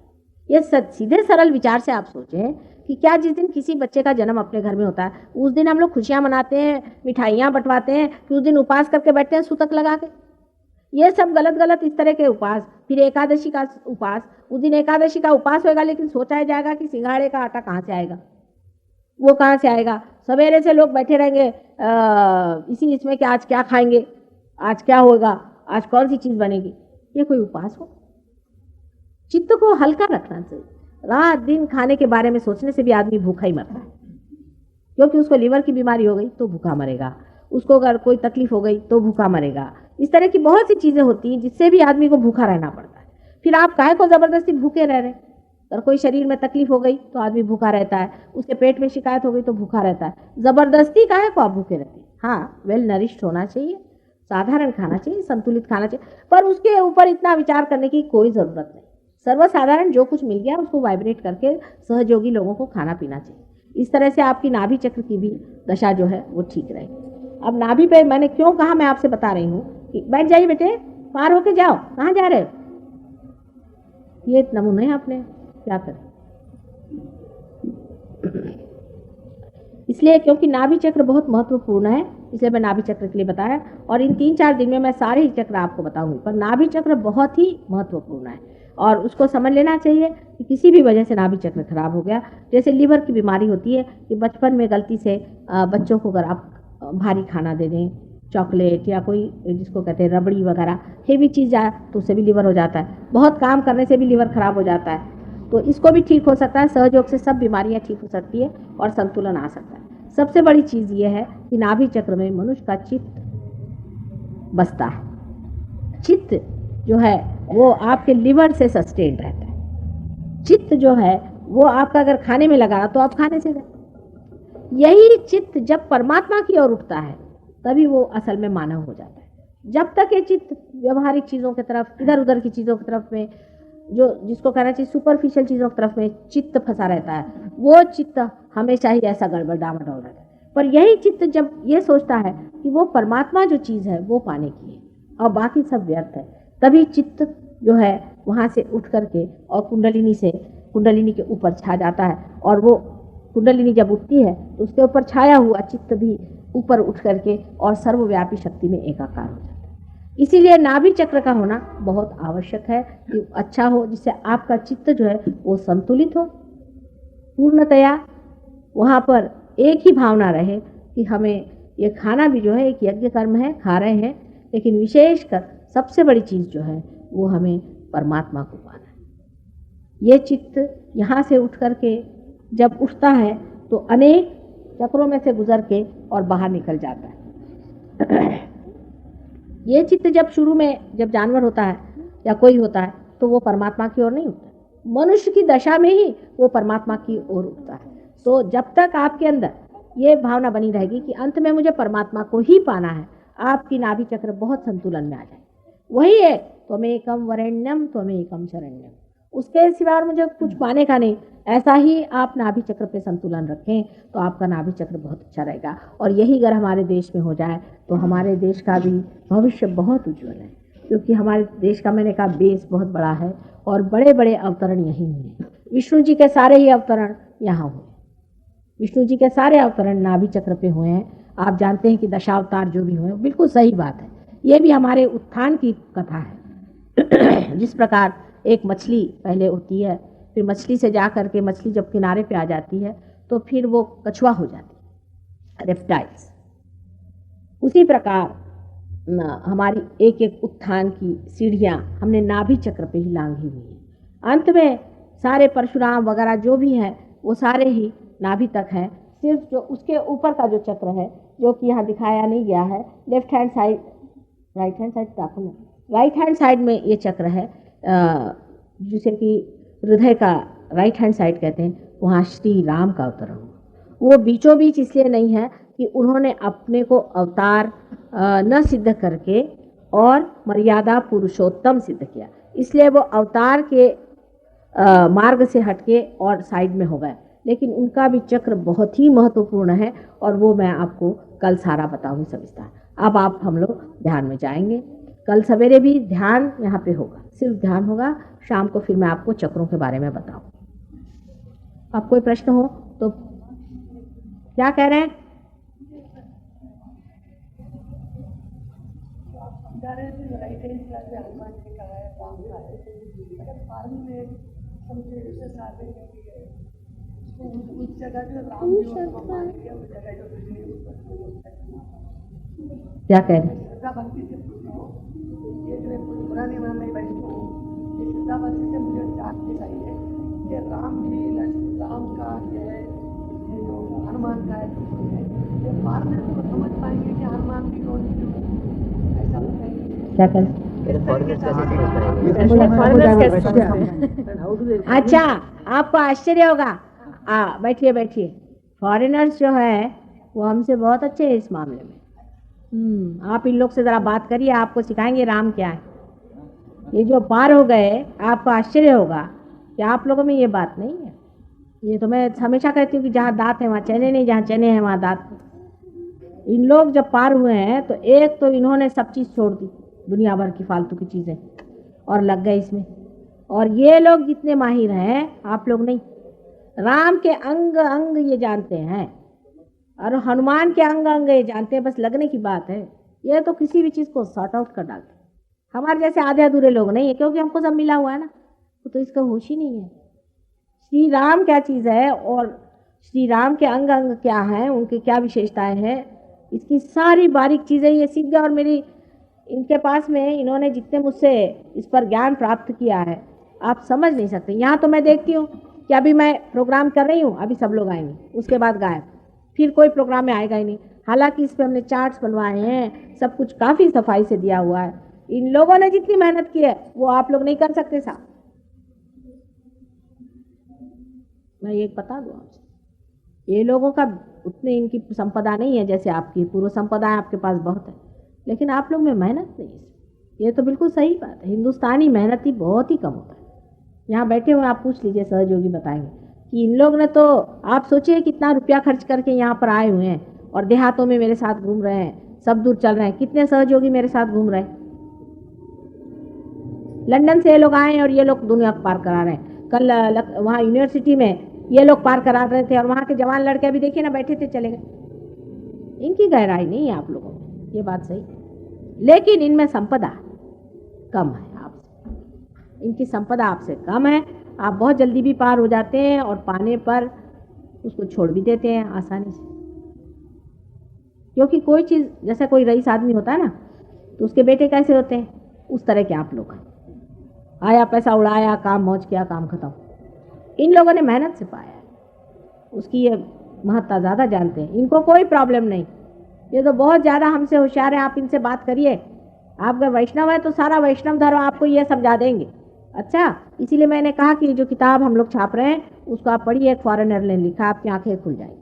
ये सीधे सरल विचार से आप सोचें कि क्या जिस दिन किसी बच्चे का जन्म अपने घर में होता है उस दिन हम लोग खुशियां मनाते हैं, मिठाइयां बंटवाते हैं, कि उस दिन उपवास करके बैठते हैं सूतक लगा के? ये सब गलत गलत इस तरह के उपवास। फिर एकादशी का उपवास, उस दिन एकादशी का उपवास होगा, लेकिन सोचा जाएगा कि सिंघाड़े का आटा कहाँ से आएगा, वो कहाँ से आएगा। सवेरे से लोग बैठे रहेंगे इसी इसमें कि आज क्या खाएंगे, आज क्या होगा, आज कौन सी चीज बनेगी। ये कोई उपवास हो? चित्त को हल्का रखना चाहिए। रात दिन खाने के बारे में सोचने से भी आदमी भूखा ही मरता है, क्योंकि उसको लीवर की बीमारी हो गई तो भूखा मरेगा, उसको अगर कोई तकलीफ हो गई तो भूखा मरेगा। इस तरह की बहुत सी चीजें होती हैं जिससे भी आदमी को भूखा रहना पड़ता है। फिर आप काहे को जबरदस्ती भूखे रह रहे? अगर कोई शरीर में तकलीफ हो गई तो आदमी भूखा रहता है, उसके पेट में शिकायत हो गई तो भूखा रहता है। जबरदस्ती काहे को आप भूखे रहते हैं? हाँ, वेल नरिश्ड होना चाहिए, साधारण खाना चाहिए, संतुलित खाना चाहिए, पर उसके ऊपर इतना विचार करने की कोई जरूरत नहीं। सर्वसाधारण जो कुछ मिल गया उसको वाइब्रेट करके सहयोगी लोगों को खाना पीना चाहिए। इस तरह से आपकी नाभि चक्र की भी दशा जो है वो ठीक रहेगी। अब नाभि पे मैंने क्यों कहा, मैं आपसे बता रही हूँ कि बैठ जाइए बेटे, पार होके जाओ। कहाँ जा रहे हो? ये नमूने हैं अपने, क्या करें। इसलिए क्योंकि नाभि चक्र बहुत महत्वपूर्ण है, इसलिए मैं नाभि चक्र के लिए बताया। और इन 3-4 दिन में मैं सारे ही चक्र आपको बताऊंगी, पर नाभि चक्र बहुत ही महत्वपूर्ण है और उसको समझ लेना चाहिए कि किसी भी वजह से नाभि चक्र खराब हो गया, जैसे लीवर की बीमारी होती है कि बचपन में गलती से बच्चों को अगर आप भारी खाना दे दें, चॉकलेट या कोई जिसको कहते हैं रबड़ी वगैरह, हेवी चीज़ जाए तो उससे भी लीवर हो जाता है। बहुत काम करने से भी लीवर खराब हो जाता है, तो इसको भी ठीक हो सकता है। सहयोग से सब बीमारियां ठीक हो सकती है और संतुलन आ सकता है। सबसे बड़ी चीज़ ये है कि नाभि चक्र में मनुष्य का चित्त बसता है। चित्त जो है वो आपके लिवर से सस्टेन रहता है। चित्त जो है वो आपका अगर खाने में लगा तो आप खाने से गए। यही चित्त जब परमात्मा की ओर उठता है तभी वो असल में मानव हो जाता है। जब तक ये चित्त व्यवहारिक चीज़ों की तरफ, इधर उधर की चीज़ों की तरफ में, जो जिसको कहना चाहिए सुपरफिशियल चीज़ों की तरफ में चित्त फंसा रहता है, वो चित्त हमेशा ही ऐसा गड़बड़ डामाडोल रहता है। पर यही चित्त जब ये सोचता है कि वो परमात्मा जो चीज़ है वो पाने की है और बाकी सब व्यर्थ है, तभी चित्त जो है वहाँ से उठ करके और कुंडलिनी के ऊपर छा जाता है। और वो कुंडलिनी जब उठती है तो उसके ऊपर छाया हुआ चित्त भी ऊपर उठ करके और सर्वव्यापी शक्ति में एकाकार हो जाता है। इसीलिए नाभि चक्र का होना बहुत आवश्यक है कि अच्छा हो, जिससे आपका चित्त जो है वो संतुलित हो पूर्णतया। वहाँ पर एक ही भावना रहे कि हमें ये खाना भी जो है एक यज्ञ कर्म है, खा रहे हैं, लेकिन विशेषकर सबसे बड़ी चीज़ जो है वो हमें परमात्मा को पाना है। ये चित्त यहाँ से उठ करके जब उठता है तो अनेक चक्रों में से गुजर के और बाहर निकल जाता है। ये चित्त जब शुरू में जब जानवर होता है या कोई होता है तो वो परमात्मा की ओर नहीं उठता, मनुष्य की दशा में ही वो परमात्मा की ओर उठता है। तो जब तक आपके अंदर ये भावना बनी रहेगी कि अंत में मुझे परमात्मा को ही पाना है, आपकी नाभि चक्र बहुत संतुलन में आ जाए। वही है त्वमेकम वरेण्यम त्वमेकम शरण्यम, उसके सिवा और मुझे कुछ पाने का नहीं। ऐसा ही आप नाभि चक्र पे संतुलन रखें तो आपका नाभि चक्र बहुत अच्छा रहेगा। और यही अगर हमारे देश में हो जाए तो हमारे देश का भी भविष्य बहुत उज्जवल है, क्योंकि हमारे देश का मैंने कहा बेस बहुत बड़ा है और बड़े बड़े अवतरण यहीं हुए। विष्णु जी के सारे ही अवतरण यहाँ हुए, विष्णु जी के सारे अवतरण नाभि चक्र पे हुए हैं। आप जानते हैं कि दशावतार जो भी हुए, बिल्कुल सही बात है। ये भी हमारे उत्थान की कथा है। जिस प्रकार एक मछली पहले होती है, फिर मछली से जा करके मछली जब किनारे पे आ जाती है तो फिर वो कछुआ हो जाती है, रेप्टाइल्स। उसी प्रकार हमारी एक एक उत्थान की सीढ़ियाँ हमने नाभि चक्र पे ही लांघी हुई है। अंत में सारे परशुराम वगैरह जो भी हैं वो सारे ही नाभि तक है, सिर्फ जो उसके ऊपर का जो चक्र है, जो कि यहाँ दिखाया नहीं गया है, left hand side, right hand side right hand side में ये चक्र है, जिसे कि हृदय का राइट हैंड साइड कहते हैं, वहाँ श्री राम का अवतरण हुआ। वो बीचों बीच इसलिए नहीं है कि उन्होंने अपने को अवतार न सिद्ध करके और मर्यादा पुरुषोत्तम सिद्ध किया, इसलिए वो अवतार के मार्ग से हटके और साइड में हो गए। लेकिन उनका भी चक्र बहुत ही महत्वपूर्ण है और वो मैं आपको कल सारा बताऊंगी सविस्तार। अब आप हम लोग ध्यान में जाएंगे। कल सवेरे भी ध्यान यहाँ पे होगा, सिर्फ ध्यान होगा। शाम को फिर मैं आपको चक्रों के बारे में बताऊँ। आप कोई प्रश्न हो तो क्या कह रहे हैं? क्या कह रहे हैं? राम का है, हनुमान का है, बाद में तो समझ पाएंगे कि हनुमान भी कौन है, ऐसा बताइए। क्या करें? अच्छा, आपको आश्चर्य होगा। बैठिए बैठिए। फॉरेनर्स जो है वो हमसे बहुत अच्छे हैं इस मामले में। आप इन लोग से ज़रा बात करिए, आपको सिखाएंगे राम क्या है। ये जो पार हो गए, आपको आश्चर्य होगा कि आप लोगों में ये बात नहीं है। ये तो मैं हमेशा कहती हूँ कि जहाँ दांत है वहाँ चने नहीं, जहाँ चने हैं वहाँ दांत। इन लोग जब पार हुए हैं तो एक तो इन्होंने सब चीज़ छोड़ दी, दुनिया भर की फालतू की चीज़ें, और लग गए इसमें। और ये लोग जितने माहिर हैं, आप लोग नहीं। राम के अंग अंग ये जानते हैं और हनुमान के अंग अंग ये जानते हैं, बस लगने की बात है। ये तो किसी भी चीज़ को सॉर्ट आउट कर डालते। हमारे जैसे आधे अधूरे लोग नहीं है, क्योंकि हमको सब मिला हुआ है ना, तो इसका होश ही नहीं है। श्री राम क्या चीज़ है और श्री राम के अंग अंग क्या हैं, उनकी क्या विशेषताएं हैं, इसकी सारी बारीक चीज़ें ये सीख गए। और मेरी इनके पास में इन्होंने जितने मुझसे इस पर ज्ञान प्राप्त किया है, आप समझ नहीं सकते। यहाँ तो मैं देखती हूँ कि अभी मैं प्रोग्राम कर रही हूँ, अभी सब लोग आएंगे, उसके बाद गायब, फिर कोई प्रोग्राम में आएगा ही नहीं। हालांकि इस पर हमने चार्ट्स बनवाए हैं, सब कुछ काफ़ी सफाई से दिया हुआ है। इन लोगों ने जितनी मेहनत की है वो आप लोग नहीं कर सकते साहब। मैं ये बता दूँ आपसे, ये लोगों का उतने इनकी संपदा नहीं है जैसे आपकी। पूर्व संपदा आपके पास बहुत है, लेकिन आप लोग में मेहनत नहीं है। ये तो बिल्कुल सही बात है। हिंदुस्तानी मेहनती बहुत ही कम होता है। यहाँ बैठे हुए आप पूछ लीजिए, सहयोगी बताएंगे कि इन लोग ने तो, आप सोचिए कितना रुपया खर्च करके यहाँ पर आए हुए हैं और देहातों में मेरे साथ घूम रहे हैं, सब दूर चल रहे हैं। कितने सहयोगी मेरे साथ घूम रहे हैं। लंदन से ये लोग आए हैं और ये लोग दुनिया को पार करा रहे हैं। कल वहाँ यूनिवर्सिटी में ये लोग पार करा रहे थे और वहाँ के जवान लड़के अभी देखिए ना, बैठे थे चले गए। इनकी गहराई नहीं है आप लोगों में, ये बात सही, लेकिन इनमें संपदा कम है आपसे। इनकी संपदा आपसे कम है। आप बहुत जल्दी भी पार हो जाते हैं और पाने पर उसको छोड़ भी देते हैं आसानी से। क्योंकि कोई चीज़, जैसे कोई रईस आदमी होता है ना, तो उसके बेटे कैसे होते हैं, उस तरह के आप लोग हैं। आया, पैसा उड़ाया, काम मौज किया, काम खत्म। इन लोगों ने मेहनत से पाया है, उसकी ये महत्ता ज़्यादा जानते हैं। इनको कोई प्रॉब्लम नहीं, ये तो बहुत ज़्यादा हमसे होशियार है। आप इनसे बात करिए, आप अगर वैष्णव है तो सारा वैष्णव धर्म आपको ये समझा देंगे। अच्छा, इसीलिए मैंने कहा कि जो किताब हम लोग छाप रहे हैं उसको आप पढ़िए। एक फॉरेनर ने लिखा, आपकी आंखें खुल जाएंगी।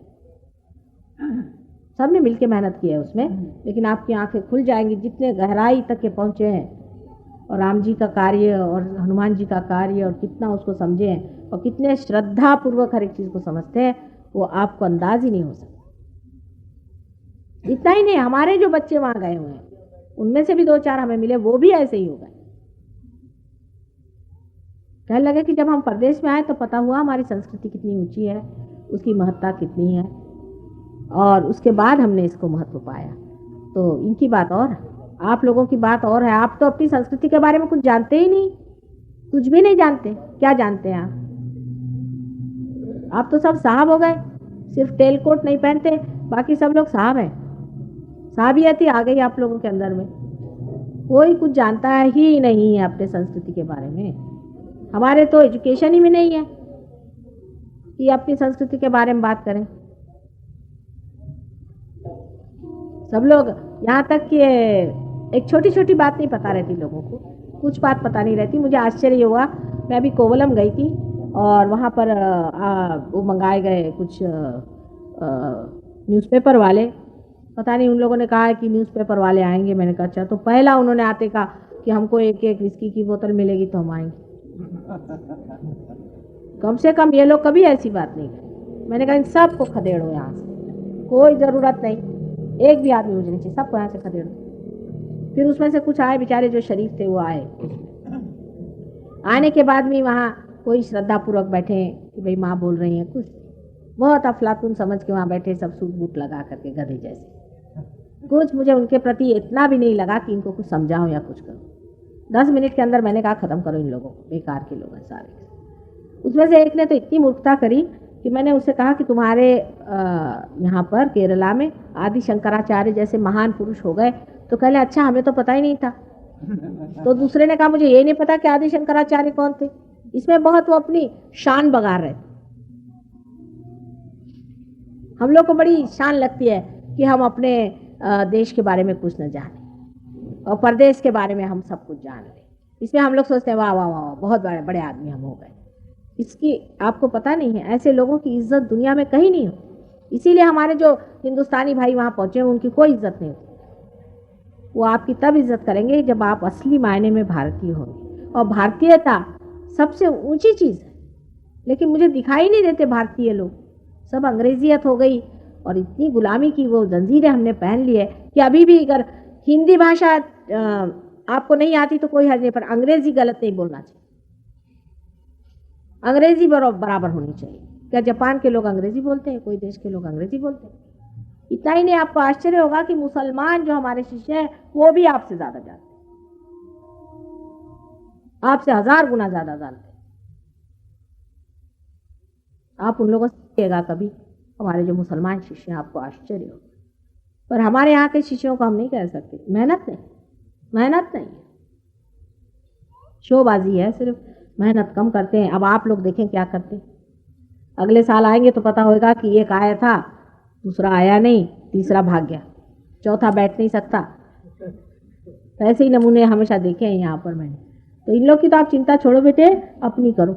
सबने मिलकर मेहनत की है उसमें, लेकिन आपकी आंखें खुल जाएंगी जितने गहराई तक के पहुँचे हैं, और राम जी का कार्य और हनुमान जी का कार्य, और कितना उसको समझे हैं और कितने श्रद्धा पूर्वक हर एक चीज़ को समझते हैं, वो आपको अंदाज ही नहीं हो सकता। इतना ही नहीं, हमारे जो बच्चे वहाँ गए हुए हैं उनमें से भी 2-4 हमें मिले, वो भी ऐसे ही हो गए। कहने लगे कि जब हम परदेश में आए तो पता हुआ हमारी संस्कृति कितनी ऊंची है, उसकी महत्ता कितनी है, और उसके बाद हमने इसको महत्व पाया। तो इनकी बात और है, आप लोगों की बात और है। आप तो अपनी संस्कृति के बारे में कुछ जानते ही नहीं, कुछ भी नहीं जानते। क्या जानते हैं आप तो सब साहब हो गए, सिर्फ टेल कोट नहीं पहनते, बाकी सब लोग साहब हैं। साहबियत ही आ गई आप लोगों के अंदर में। कोई कुछ जानता ही नहीं है अपने संस्कृति के बारे में। हमारे तो एजुकेशन ही में नहीं है कि अपनी संस्कृति के बारे में बात करें। सब लोग, यहाँ तक कि एक छोटी छोटी बात नहीं पता रहती लोगों को, कुछ बात पता नहीं रहती। मुझे आश्चर्य हुआ, मैं अभी कोवलम गई थी और वहाँ पर वो मंगाए गए कुछ न्यूज़पेपर वाले, पता नहीं उन लोगों ने कहा है कि न्यूज़पेपर वाले आएंगे। मैंने कहा अच्छा, तो पहला उन्होंने आते कहा कि हमको एक एक विस्की की बोतल मिलेगी तो हम आएंगे। कम से कम ये लोग कभी ऐसी बात नहीं करें। मैंने कहा इन सबको खदेड़ो यहाँ से, कोई ज़रूरत नहीं, एक भी आदमी मुझे नहीं चाहिए, सबको यहाँ से खदेड़ो। फिर उसमें से कुछ आए बेचारे जो शरीफ थे, वो आए। आने के बाद भी वहाँ कोई श्रद्धापूर्वक बैठे कि भाई माँ बोल रही हैं, कुछ बहुत अफलातून समझ के वहाँ बैठे, सब सूट बूट लगा करके गधे जैसे। कुछ मुझे उनके प्रति इतना भी नहीं लगा कि इनको कुछ समझाऊं या कुछ करूं। 10 मिनट के अंदर मैंने कहा खत्म करो इन लोगों को, बेकार के लोग हैं सारे। उसमें से एक ने तो इतनी मूर्खता करी कि मैंने उससे कहा कि तुम्हारे यहाँ पर केरला में आदि शंकराचार्य जैसे महान पुरुष हो गए। तो कहले अच्छा, हमें तो पता ही नहीं था। तो दूसरे ने कहा मुझे ये नहीं पता कि आदि शंकराचार्य कौन थे। इसमें बहुत वो अपनी शान बगा रहे। हम लोग को बड़ी शान लगती है कि हम अपने देश के बारे में कुछ न जाने और परदेश के बारे में हम सब कुछ जान लें। इसमें हम लोग सोचते हैं वाह वाह वाह, बहुत बड़े बड़े आदमी हम हो गए। इसकी आपको पता नहीं है, ऐसे लोगों की इज्जत दुनिया में कहीं नहीं होती। इसीलिए हमारे जो हिंदुस्तानी भाई वहाँ पहुँचे उनकी कोई इज्जत नहीं होती। वो आपकी तब इज्जत करेंगे जब आप असली मायने में भारतीय होंगे। और भारतीयता सबसे ऊंची चीज़ है, लेकिन मुझे दिखाई नहीं देते भारतीय लोग। सब अंग्रेजियत हो गई और इतनी गुलामी की वो जंजीरें हमने पहन ली है कि अभी भी अगर हिंदी भाषा आपको नहीं आती तो कोई हर्ज नहीं, पर अंग्रेजी गलत नहीं बोलना चाहिए। अंग्रेजी बराबर होनी चाहिए। क्या जापान के लोग अंग्रेजी बोलते हैं? कोई देश के लोग अंग्रेजी बोलते हैं। इतना ही नहीं, आपको आश्चर्य होगा कि मुसलमान जो हमारे शिष्य हैं वो भी आपसे ज्यादा जानते हैं, आपसे 1000 गुना ज्यादा जानते हैं। आप उन लोगों से सीखिएगा कभी, हमारे जो मुसलमान शिष्य हैं, आपको आश्चर्य होगा। पर हमारे यहाँ के शिष्यों को हम नहीं कह सकते, मेहनत नहीं, शोबाजी है, सिर्फ मेहनत कम करते हैं। अब आप लोग देखें क्या करते हैं। अगले साल आएंगे तो पता होगा कि एक आया था, दूसरा आया नहीं, तीसरा भाग गया, चौथा बैठ नहीं सकता। तो ऐसे ही नमूने हमेशा देखे हैं यहाँ पर मैंने। तो इन लोग की तो आप चिंता छोड़ो बेटे, अपनी करो।